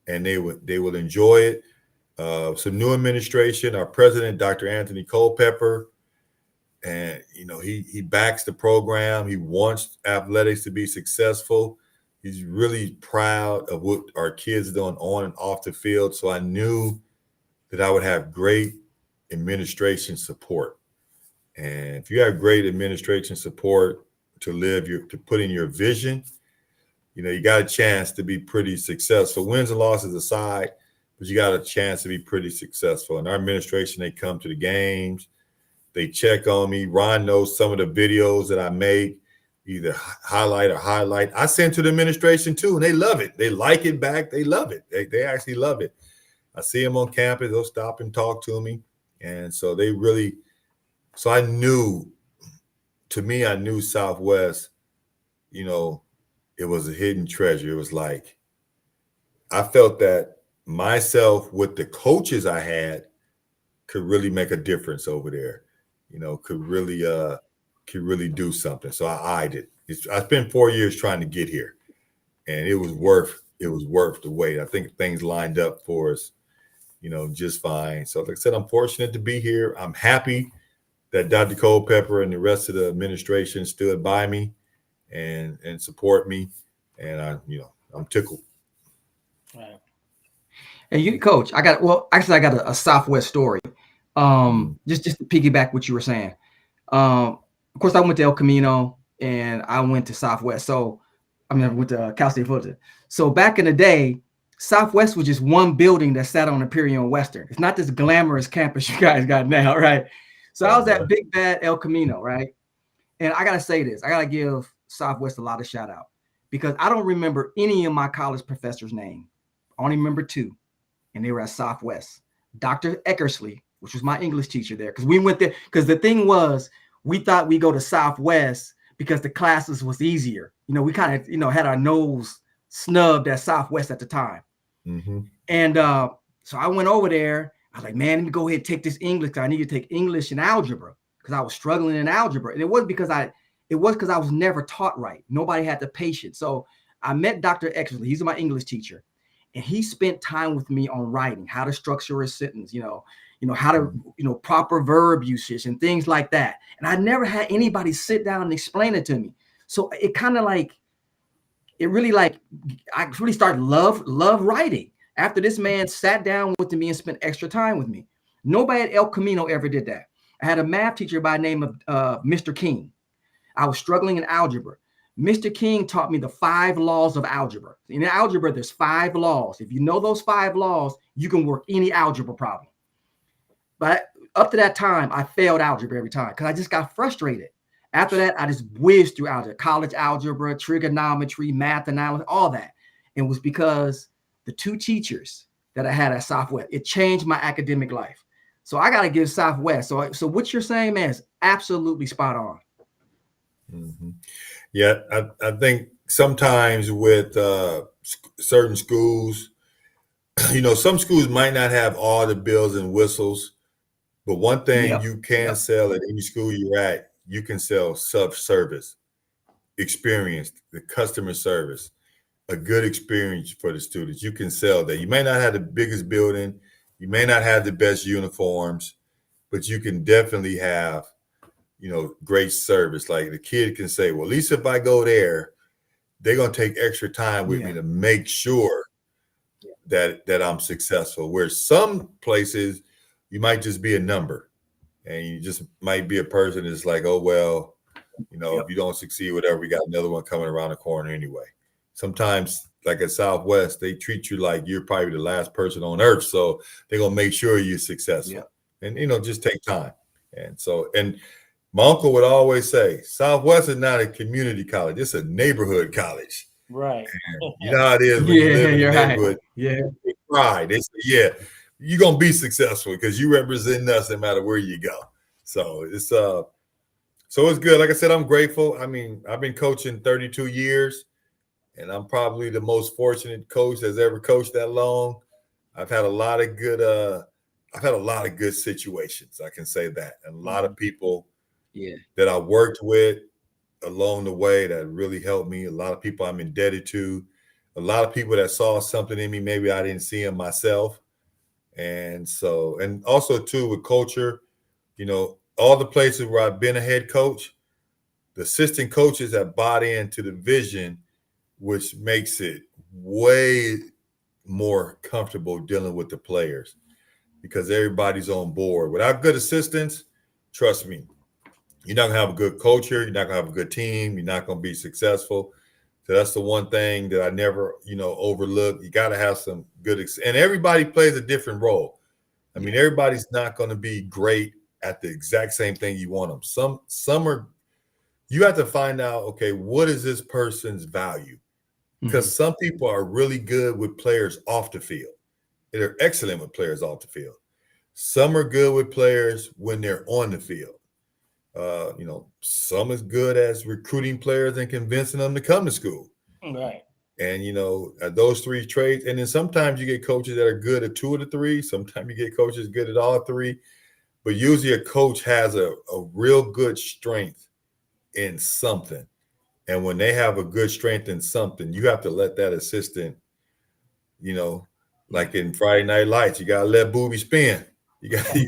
and they would enjoy it. Some new administration, our president, Dr. Anthony Culpepper, and he backs the program. He wants athletics to be successful. He's really proud of what our kids are doing on and off the field. So I knew that I would have great administration support. And if you have great administration support to put in your vision, you got a chance to be pretty successful. Wins and losses aside, but you got a chance to be pretty successful. And our administration, they come to the games. They check on me. Ron knows some of the videos that I make, either highlight. I send to the administration too, and they love it. They like it back. They love it. They actually love it. I see them on campus. They'll stop and talk to me. And so I knew Southwest, it was a hidden treasure. It was like, I felt that myself with the coaches I had could really make a difference over there. Could really do something. So I eyed it. I spent 4 years trying to get here, and it was worth the wait. I think things lined up for us, just fine. So like I said, I'm fortunate to be here. I'm happy that Dr. Culpepper and the rest of the administration stood by me and support me. And I'm tickled. Right. And you, Coach, I got a Southwest story. Just to piggyback what you were saying. Of course, I went to El Camino and I went to Southwest. So I went to Cal State Fullerton. So back in the day, Southwest was just one building that sat on Imperial and Western. It's not this glamorous campus you guys got now, right? So I was at Big Bad El Camino, right? And I gotta say this, I gotta give Southwest a lot of shout out because I don't remember any of my college professors' name. I only remember two, and they were at Southwest. Dr. 𝐸𝐿𝐒, which was my English teacher there, because we went there, because the thing was, we thought we go to Southwest because the classes was easier. We kind of, had our nose snubbed at Southwest at the time. Mm-hmm. And so I went over there. I was like, man, let me go ahead and take this English, because I need to take English and algebra, because I was struggling in algebra. And it wasn't because I was never taught right. Nobody had the patience. So I met Dr. 𝐸𝐿𝐒. He's my English teacher. And he spent time with me on writing, how to structure a sentence, how to, proper verb usage and things like that. And I never had anybody sit down and explain it to me. So it kind of I really started love writing after this man sat down with me and spent extra time with me. Nobody at El Camino ever did that. I had a math teacher by the name of Mr. King. I was struggling in algebra. Mr. King taught me the 5 laws of algebra. In algebra, there's 5 laws. If you know those 5 laws, you can work any algebra problem. But up to that time, I failed algebra every time because I just got frustrated. After that, I just whizzed through algebra, college algebra, trigonometry, math analysis, all that. And it was because the 2 teachers that I had at Southwest, it changed my academic life. So I got to give Southwest. So what you're saying, man, is absolutely spot on. Mm-hmm. Yeah, I think sometimes with certain schools, some schools might not have all the bells and whistles, but one thing you can sell at any school you're at, you can sell self-service, experience, the customer service, a good experience for the students. You can sell that. You may not have the biggest building, you may not have the best uniforms, but you can definitely have great service. Like the kid can say, well, at least if I go there, they're going to take extra time with me to make sure that I'm successful. Where some places you might just be a number and you just might be a person that's like, oh, well, you know, Yep. if you don't succeed, whatever, we got another one coming around the corner anyway. Sometimes, like at Southwest, they treat you like you're probably the last person on earth. So they're going to make sure you're successful. Yep. And, you know, just take time. And so, and my uncle would always say, Southwest is not a community college. It's a neighborhood college. Right. And you know how it is when you live in the neighborhood. Right. Yeah. They cry. They say, yeah, you're going to be successful because you represent us no matter where you go. So it's good. Like I said, I'm grateful. I mean, I've been coaching 32 years, and I'm probably the most fortunate coach that's ever coached that long. I've had a lot of good situations. I can say that. And a lot of people that I worked with along the way that really helped me. A lot of people I'm indebted to. A lot of people that saw something in me maybe I didn't see in myself. And so, and also too with culture, you know, all the places where I've been a head coach, the assistant coaches have bought into the vision, which makes it way more comfortable dealing with the players because everybody's on board. Without good assistants, trust me, you're not gonna have a good culture. You're not gonna have a good team. You're not gonna be successful. So that's the one thing that I never, you know, overlook. You got to have some good, and everybody plays a different role. I mean, everybody's not going to be great at the exact same thing you want them. Some are. You have to find out, okay, what is this person's value? Because some people are really good with players off the field. They're excellent with players off the field. Some are good with players when they're on the field. You know, some is good as recruiting players and convincing them to come to school. Right. And, you know, those three traits. And then sometimes you get coaches that are good at two of the three. Sometimes you get coaches good at all three. But usually a coach has a real good strength in something. And when they have a good strength in something, you have to let that assistant, you know, like in Friday Night Lights, you got to let Booby spin. You got to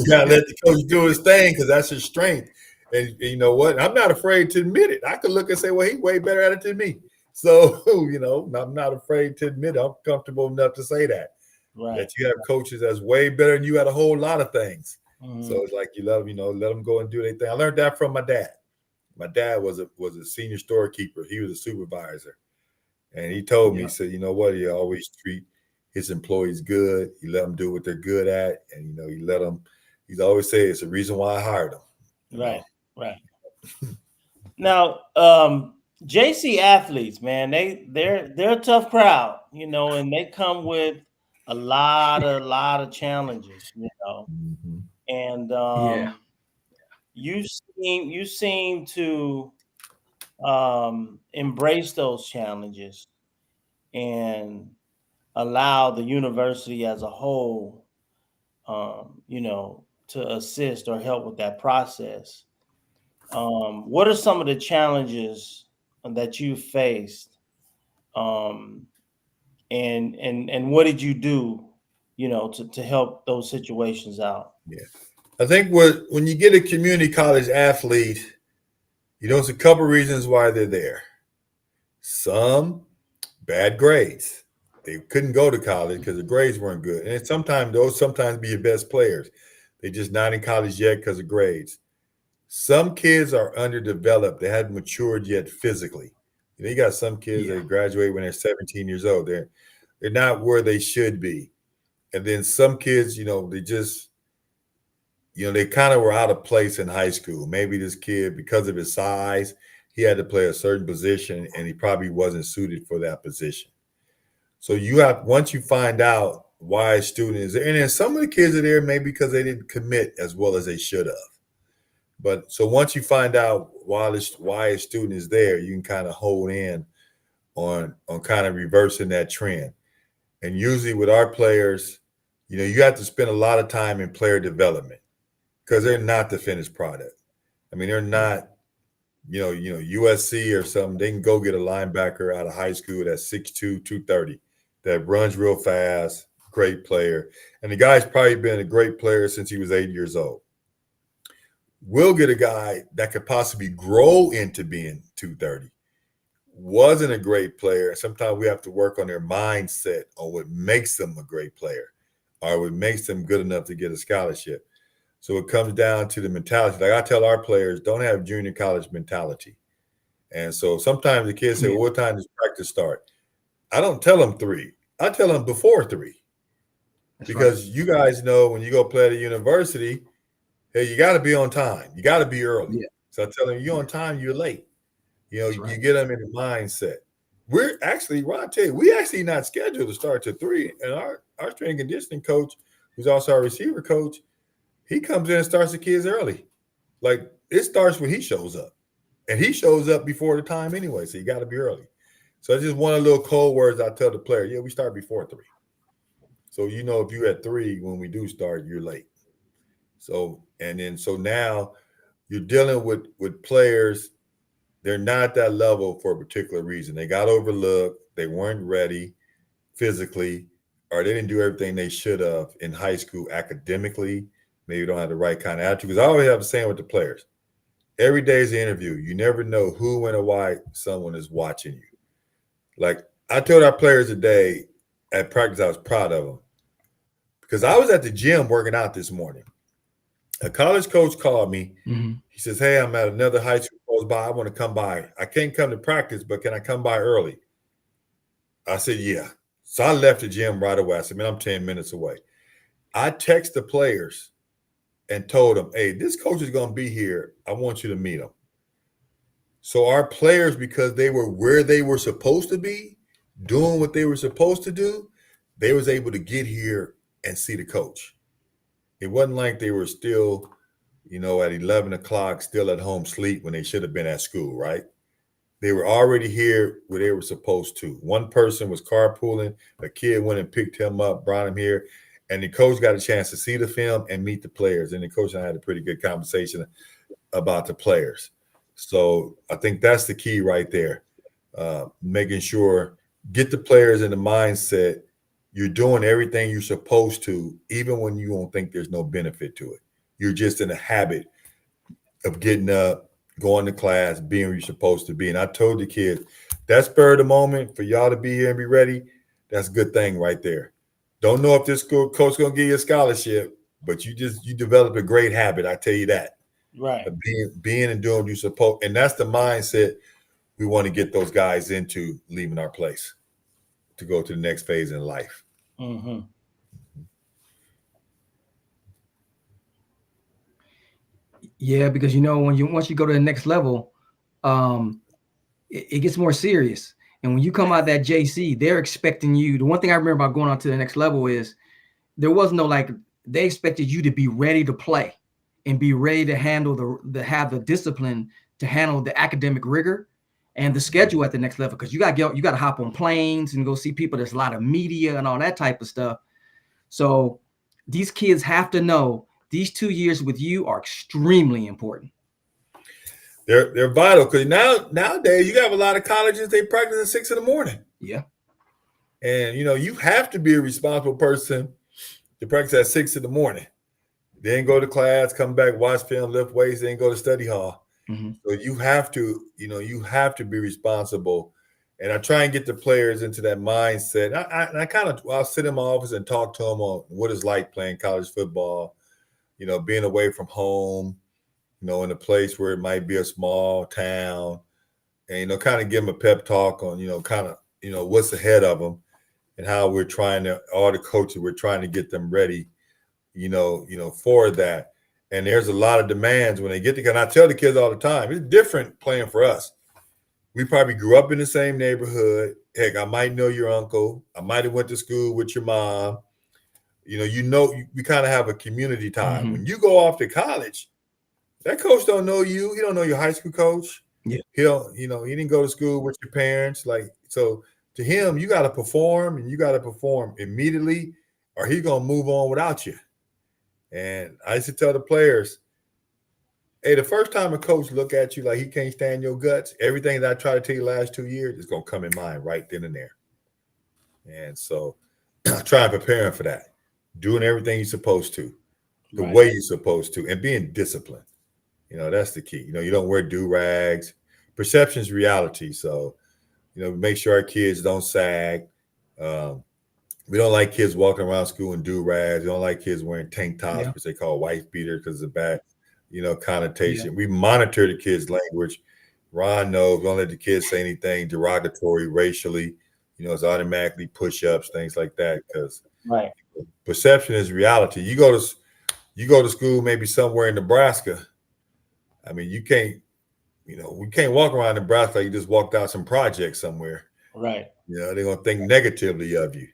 let the coach do his thing because that's his strength. And you know what? I'm not afraid to admit it. I could look and say, well, he's way better at it than me. So, you know, I'm not afraid to admit it. I'm comfortable enough to say that. Right. That you have coaches that's way better than you at a whole lot of things. So it's like you let them, you know, let them go and do their thing. I learned that from my dad. My dad was a senior storekeeper. He was a supervisor. And he told me, he said, you know what? He always treat his employees good. He let them do what they're good at. And, you know, he let them, he's always say it's the reason why I hired them. Right, right. Now, JC athletes, man, they're a tough crowd, you know, and they come with a lot of challenges, you know. And you seem to embrace those challenges and allow the university as a whole, you know, to assist or help with that process. What are some of the challenges that you faced, and what did you do, you know, to help those situations out? Yeah, I think when you get a community college athlete, you know, it's a couple reasons why they're there. Some bad grades. They couldn't go to college because the grades weren't good. And sometimes be your best players. They're just not in college yet because of grades. Some kids are underdeveloped. They haven't matured yet physically. You know, you got some kids that graduate when they're 17 years old. They're not where they should be. And then some kids, you know, they just, you know, they kind of were out of place in high school. Maybe this kid, because of his size, he had to play a certain position and he probably wasn't suited for that position. So once you find out why a student is there, and then some of the kids are there maybe because they didn't commit as well as they should have. But so once you find out why a student is there, you can kind of hold in on kind of reversing that trend. And usually with our players, you know, you have to spend a lot of time in player development because they're not the finished product. I mean, they're not, you know, USC or something. They can go get a linebacker out of high school that's 6'2", 230, that runs real fast, great player. And the guy's probably been a great player since he was 8 years old. We'll get a guy that could possibly grow into being 230. Wasn't a great player. Sometimes we have to work on their mindset on what makes them a great player. or what makes them good enough to get a scholarship. So it comes down to the mentality. Like I tell our players, don't have junior college mentality. And so sometimes the kids say, well, what time does practice start? I don't tell them 3. I tell them before 3. Because you guys know when you go play at a university, hey, you got to be on time. You got to be early. Yeah. So I tell them, you're on time, you're late. You know, you get them in the mindset. We're actually, Ron, I tell you, we actually not scheduled to start till 3. And our strength and conditioning coach, who's also our receiver coach, he comes in and starts the kids early. Like it starts when he shows up. And he shows up before the time anyway, so you got to be early. So it's just one of the little code words I tell the player, yeah, we start before 3. So, you know, if you're at 3, when we do start, you're late. So now you're dealing with players. They're not at that level for a particular reason. They got overlooked. They weren't ready physically, or they didn't do everything they should have in high school academically. Maybe don't have the right kind of attitude. Because I always have the same with the players. Every day is an interview. You never know who, when, or why someone is watching you. Like I told our players today at practice, I was proud of them. Because I was at the gym working out this morning. A college coach called me. Mm-hmm. He says, hey, I'm at another high school close by. I want to come by. I can't come to practice, but can I come by early? I said, yeah. So I left the gym right away. I said, man, I'm 10 minutes away. I text the players and told them, hey, this coach is going to be here. I want you to meet him. So our players, because they were where they were supposed to be, doing what they were supposed to do, they was able to get here and see the coach. It wasn't like they were still, you know, at 11 o'clock, still at home sleep when they should have been at school, right? They were already here where they were supposed to. One person was carpooling. A kid went and picked him up, brought him here. And the coach got a chance to see the film and meet the players. And the coach and I had a pretty good conversation about the players. So I think that's the key right there. Making sure, get the players in the mindset you're doing everything you're supposed to, even when you don't think there's no benefit to it. You're just in a habit of getting up, going to class, being where you're supposed to be. And I told the kids, that spur of the moment for y'all to be here and be ready, that's a good thing right there. Don't know if this school coach going to give you a scholarship, but you develop a great habit. I tell you that. Right. Of being and doing what you're supposed. And that's the mindset we want to get those guys into leaving our place to go to the next phase in life. Mm-hmm. Yeah, because you know once you go to the next level, it gets more serious. And when you come out that JC, they're expecting you. The one thing I remember about going on to the next level is there was no they expected you to be ready to play and be ready to handle have the discipline to handle the academic rigor and the schedule at the next level, because you got to hop on planes and go see people. There's a lot of media and all that type of stuff. So these kids have to know these 2 years with you are extremely important. They're vital, because nowadays you have a lot of colleges, they practice at 6 a.m. Yeah. And you know, you have to be a responsible person to practice at 6 a.m. Then go to class, come back, watch film, lift weights, then go to study hall. Mm-hmm. So you have to be responsible. And I try and get the players into that mindset. I'll sit in my office and talk to them on what it's like playing college football, you know, being away from home, you know, in a place where it might be a small town, and, you know, kind of give them a pep talk on, you know, kind of, you know, what's ahead of them and how all the coaches, we're trying to get them ready, you know, for that. And there's a lot of demands when they get there. And I tell the kids all the time, it's different playing for us. We probably grew up in the same neighborhood. Heck, I might know your uncle. I might have went to school with your mom. You know, we kind of have a community tie. Mm-hmm. When you go off to college, that coach don't know you. He don't know your high school coach. Yeah. He didn't go to school with your parents. So to him, you got to perform, and you got to perform immediately, or he's going to move on without you. And I used to tell the players, hey, the first time a coach look at you like he can't stand your guts, everything that I try to tell you the last 2 years is going to come in mind right then and there. And so I try and prepare him for that, doing everything you're supposed to, the way you're supposed to, and being disciplined. You know, that's the key. You know, you don't wear do-rags. Perception is reality. So, you know, make sure our kids don't sag. We don't like kids walking around school in do-rags. We don't like kids wearing tank tops, which they call wife beaters because of bad, connotation. We monitor the kids' language. Ron knows we don't let the kids say anything derogatory racially. It's automatically push-ups, things like that, because perception is reality. You go to school maybe somewhere in Nebraska. I mean, you can't, we can't walk around Nebraska like you just walked out some project somewhere. Right. They're gonna think negatively of you.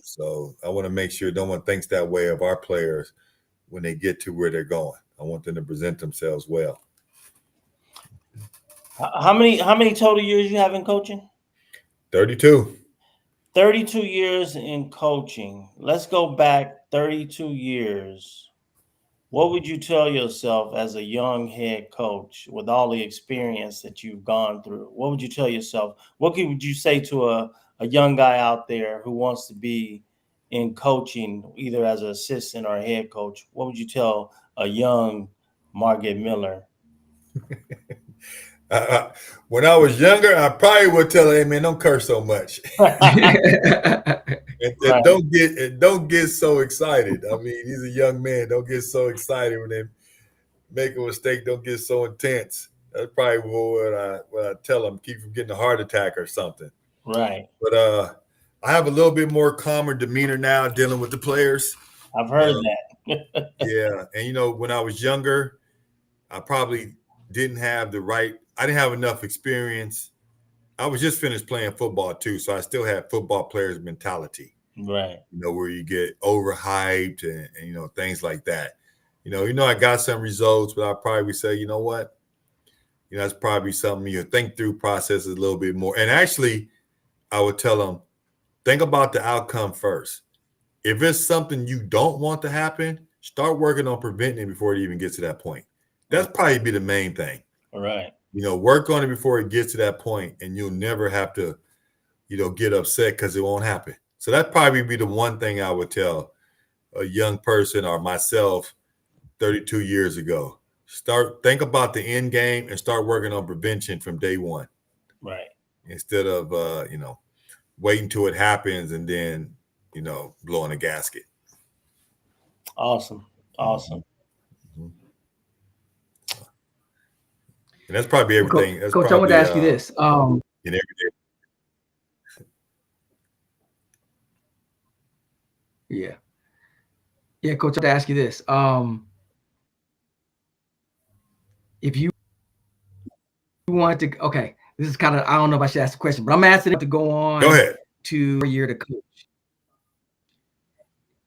So I want to make sure no one thinks that way of our players when they get to where they're going. I want them to present themselves well. How many total years you have in coaching? 32. 32 years in coaching. Let's go back 32 years. What would you tell yourself as a young head coach with all the experience that you've gone through? What would you tell yourself? What would you say to a young guy out there who wants to be in coaching, either as an assistant or a head coach? What would you tell a young Marguet Miller? When I was younger, I probably would tell her, "Hey man, don't curse so much." And don't get so excited. I mean, he's a young man. Don't get so excited when they make a mistake. Don't get so intense. That's probably what I tell them. Keep from getting a heart attack or something. Right. But I have a little bit more calmer demeanor now dealing with the players. I've heard that. Yeah, and when I was younger, I probably didn't have I didn't have enough experience. I was just finished playing football too, so I still had football players' mentality. Right. Where you get overhyped and things like that. I got some results, but I probably would say, you know what? That's probably something you think through processes a little bit more. And actually, I would tell them, think about the outcome first. If it's something you don't want to happen, start working on preventing it before it even gets to that point. That's probably be the main thing. All right. Work on it before it gets to that point, and you'll never have to, get upset because it won't happen. So that'd probably be the one thing I would tell a young person or myself 32 years ago. Think about the end game and start working on prevention from day one. Right. Instead of, waiting till it happens and then, blowing a gasket. Awesome. Mm-hmm. And that's probably everything. Coach, I want to ask you this. In every day. Yeah, Coach, I want to ask you this. If you want to, okay, this is kind of, I don't know if I should ask the question, but I'm asking it to go on. Go ahead. To a year to coach.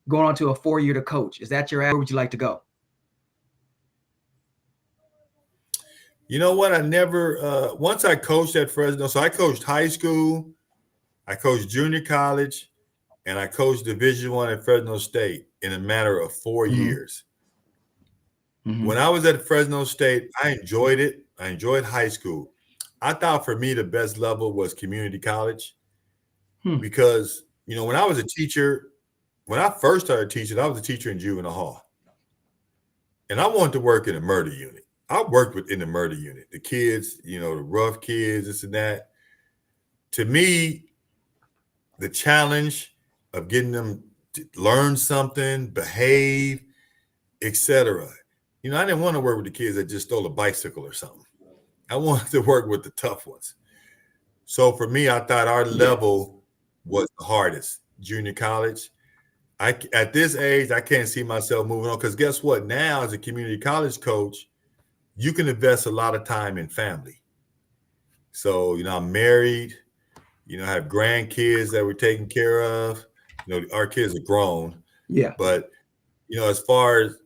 Going on to a 4-year to coach. Is that your, where would you like to go? You know what? I never, once I coached at Fresno, so I coached high school, I coached junior college, and I coached Division I at Fresno State in a matter of 4 years. Mm-hmm. When I was at Fresno State, I enjoyed it. I enjoyed high school. I thought for me, the best level was community college because, when I was a teacher, when I first started teaching, I was a teacher in juvenile hall. And I wanted to work in a murder unit. I worked in the murder unit, the kids, the rough kids, this and that. To me, the challenge of getting them to learn something, behave, etc. I didn't want to work with the kids that just stole a bicycle or something. I wanted to work with the tough ones. So for me, I thought our level was the hardest. Junior college. At this age, I can't see myself moving on because guess what? Now, as a community college coach, you can invest a lot of time in family. So, I'm married, I have grandkids that we're taking care of. Our kids are grown. Yeah. But, as far as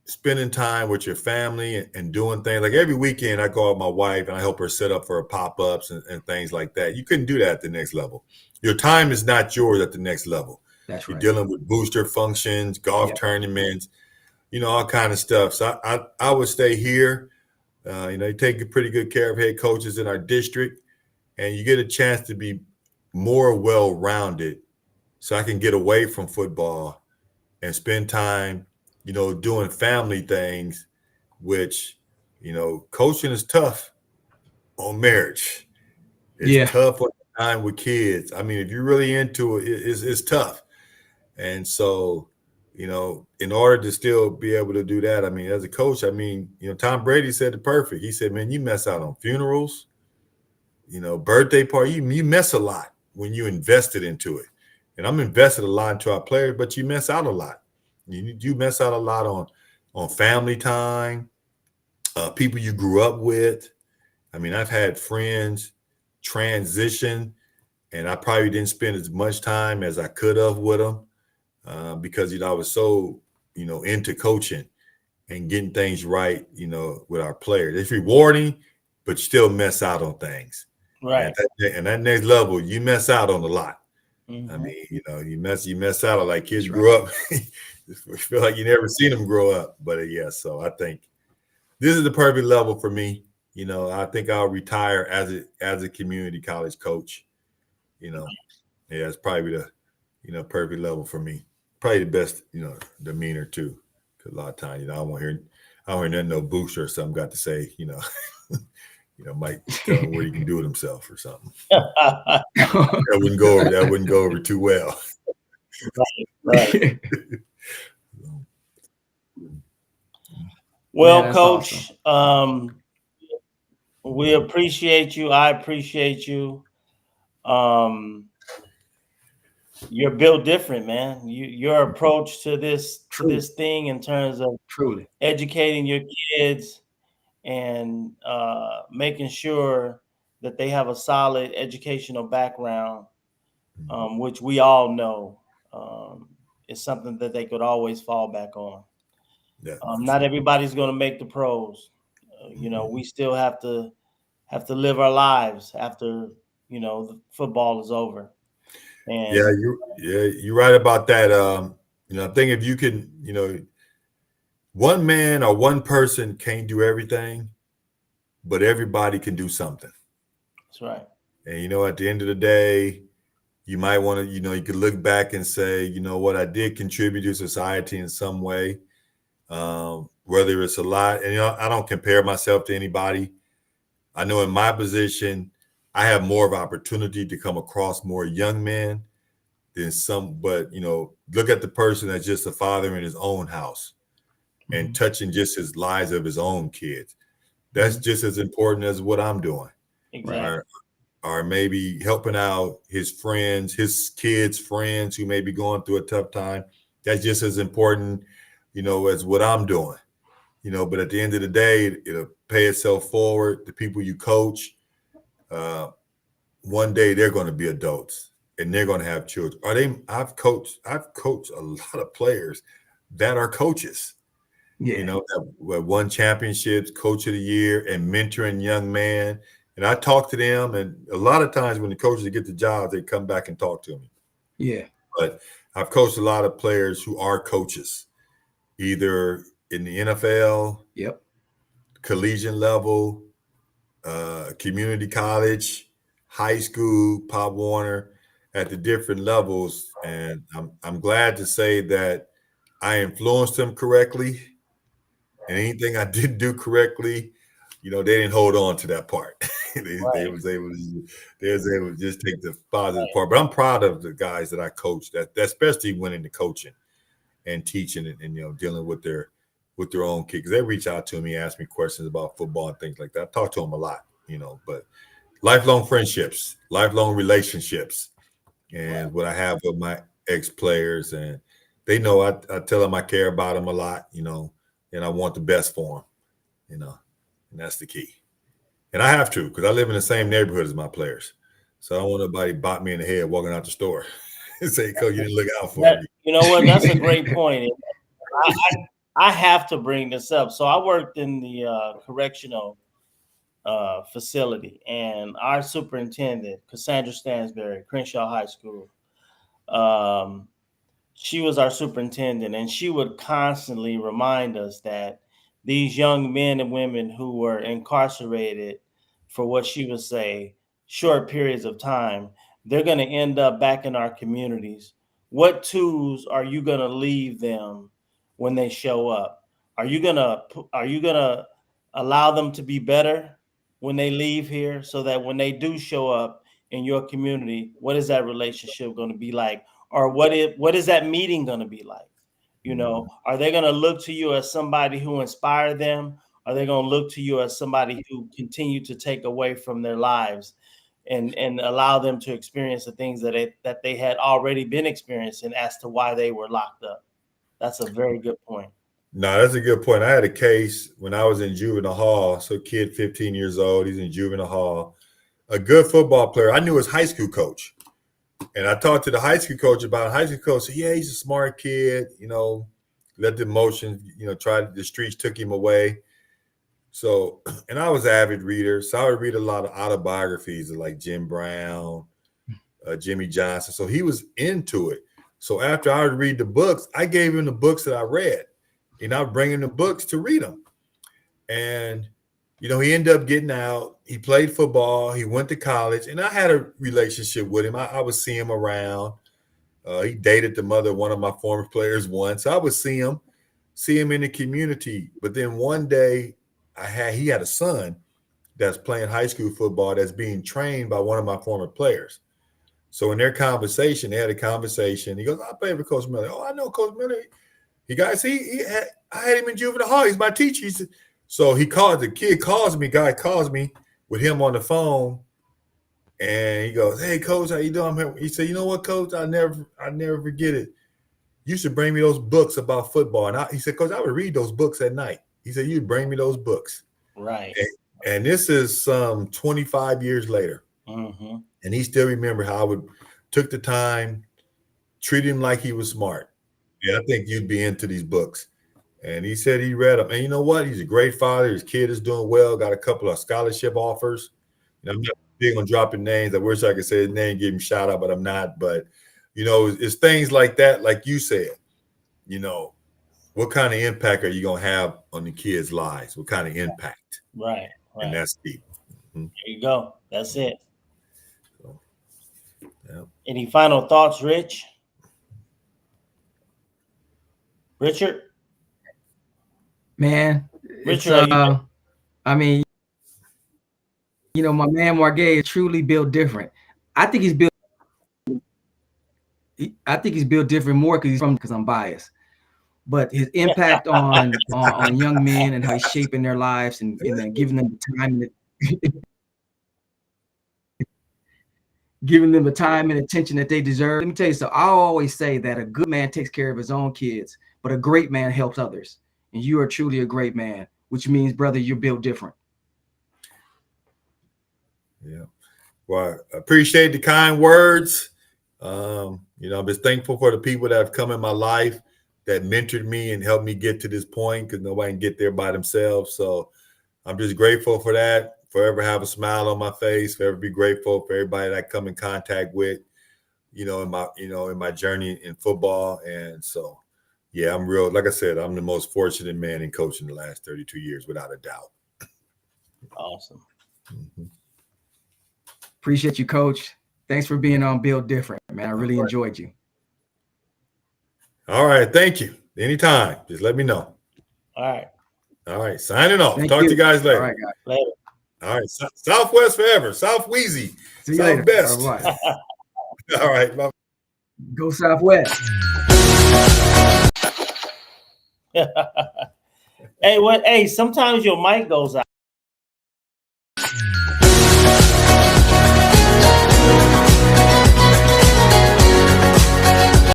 spending time with your family and doing things, like every weekend I go out with my wife and I help her set up for her pop-ups and things like that. You couldn't do that at the next level. Your time is not yours at the next level. That's right. You're dealing with booster functions, golf tournaments, all kind of stuff. So I would stay here. You take pretty good care of head coaches in our district, and you get a chance to be more well-rounded so I can get away from football and spend time, doing family things, which, coaching is tough on marriage. It's tough on time with kids. I mean, if you're really into it, it's tough. And so, in order to still be able to do that, I mean, as a coach, I mean, Tom Brady said it perfect. He said, man, you mess out on funerals, birthday party. You mess a lot when you invested into it. And I'm invested a lot into our players, but you mess out a lot. You mess out a lot on family time, people you grew up with. I mean, I've had friends transition, and I probably didn't spend as much time as I could have with them because, I was so, into coaching and getting things right, with our players. It's rewarding, but you still mess out on things. Right. And that next level, you mess out on a lot. Mm-hmm. I mean, you mess out on like kids grew up. You feel like you never seen them grow up. But yeah, so I think this is the perfect level for me. I think I'll retire as a community college coach. Yeah, it's probably the perfect level for me. Probably the best, demeanor too. Because a lot of times, I don't hear nothing, no booster or something got to say, might tell him what he can do with himself or something. That wouldn't go over too well. Right. Well, man, Coach, awesome. We appreciate you. I appreciate you. You're built different, man. Your approach to this thing in terms of truly educating your kids and making sure that they have a solid educational background, which we all know is something that they could always fall back on. Yeah, not everybody's going to make the pros. We still have to live our lives after the football is over. And you're right about that. I think if you can, one man or one person can't do everything, but everybody can do something. That's right. And at the end of the day, you might want to, you could look back and say, what, I did contribute to society in some way, whether it's a lot. And I don't compare myself to anybody. I know in my position, I have more of an opportunity to come across more young men than some. But look at the person that's just a father in his own house and touching just his lives of his own kids. That's just as important as what I'm doing. Exactly. Or maybe helping out his friends, his kids' friends who may be going through a tough time. That's just as important, as what I'm doing. But at the end of the day, it'll pay itself forward. The people you coach, one day they're going to be adults and they're going to have children. I've coached a lot of players that are coaches. Yeah. That won championships, coach of the year, and mentoring young men. And I talk to them, and a lot of times when the coaches get the jobs, they come back and talk to me. Yeah. But I've coached a lot of players who are coaches, either in the NFL, collegiate level, community college, high school, Pop Warner, at the different levels. And I'm glad to say that I influenced them correctly. And anything I didn't do correctly, they didn't hold on to that part. They was able to just take the positive part. But I'm proud of the guys that I coached, that especially went into coaching and teaching and dealing with their own kids. They reach out to me, ask me questions about football and things like that. I talk to them a lot, but lifelong friendships, lifelong relationships, and what I have with my ex-players, and they know I tell them I care about them a lot, and I want the best for them, and that's the key. And I have to, because I live in the same neighborhood as my players. So I don't want nobody bop me in the head walking out the store and say, Coach, you didn't look out for me. You know what? That's a great point. I have to bring this up. So I worked in the correctional facility, and our superintendent, Cassandra Stansberry, Crenshaw High School, she was our superintendent, and she would constantly remind us that these young men and women who were incarcerated for what she would say short periods of time, they're going to end up back in our communities. What tools are you going to leave them when they show up? Are you going to allow them to be better when they leave here, so that when they do show up, in your community, what is that relationship going to be like? Or what is that meeting going to be like? You know, are they going to look to you as somebody who inspired them? Are they going to look to you as somebody who continue to take away from their lives and allow them to experience the things that they had already been experiencing as to why they were locked up? That's a very good point. No, that's a good point. I had a case when I was in juvenile hall. So kid, 15 years old, he's in juvenile hall. A good football player. I knew his high school coach. And I talked to the high school coach about it. High school coach said, yeah, he's a smart kid, you know, let the emotions, you know, the streets took him away. So, and I was an avid reader. So I would read a lot of autobiographies of like Jim Brown, Jimmy Johnson. So he was into it. So after I would read the books, I gave him the books that I read. And I would bring him the books to read them. And, you know, he ended up getting out. He played football. He went to college. And I had a relationship with him. I would see him around. He dated the mother of one of my former players once. So I would see him in the community. But then one day he had a son that's playing high school football that's being trained by one of my former players. So in their conversation, they had a conversation. He goes, I played for Coach Miller. Oh, I know Coach Miller. I had him in juvenile hall. He's my teacher. So the kid calls me, guy calls me with him on the phone. And he goes, hey, Coach, how you doing? He said, you know what, Coach? I never forget it. You should bring me those books about football. And he said, Coach, I would read those books at night. He said, you'd bring me those books. Right. And this is some 25 years later. Mm-hmm. And he still remember how I took the time, treat him like he was smart. Yeah, I think you'd be into these books. And he said he read them. And you know what? He's a great father. His kid is doing well, got a couple of scholarship offers. And I'm not big on dropping names. I wish I could say his name, give him a shout out, but I'm not. But, you know, it's things like that, like you said, you know, what kind of impact are you going to have on the kids' lives? What kind of impact? Right. And that's deep. Mm-hmm. There you go. That's it. So, yeah. Any final thoughts, Rich? Richard? Man, Richard, I mean, you know, my man Marguet is truly built different. I think he's built different more because I'm biased. But his impact on young men and how he's shaping their lives and then giving them the time giving them the time and attention that they deserve. Let me tell you, so I always say that a good man takes care of his own kids, but a great man helps others. And you are truly a great man, which means, brother, you're built different. Yeah. Well, I appreciate the kind words. You know, I'm just thankful for the people that have come in my life that mentored me and helped me get to this point, because nobody can get there by themselves. So I'm just grateful for that. Forever have a smile on my face. Forever be grateful for everybody that I come in contact with, in my journey in football. And so, yeah, I'm real. Like I said, I'm the most fortunate man in coaching the last 32 years, without a doubt. Awesome. Mm-hmm. Appreciate you, Coach. Thanks for being on Build Different, man. I really enjoyed you. All right. Thank you. Anytime. Just let me know. All right. Signing off. Thank Talk you. to you guys later. All right, guys. Later. All right. Southwest forever. South Wheezy. See you South later. Best. All right. All right. Bye. Go Southwest. Hey, sometimes your mic goes out.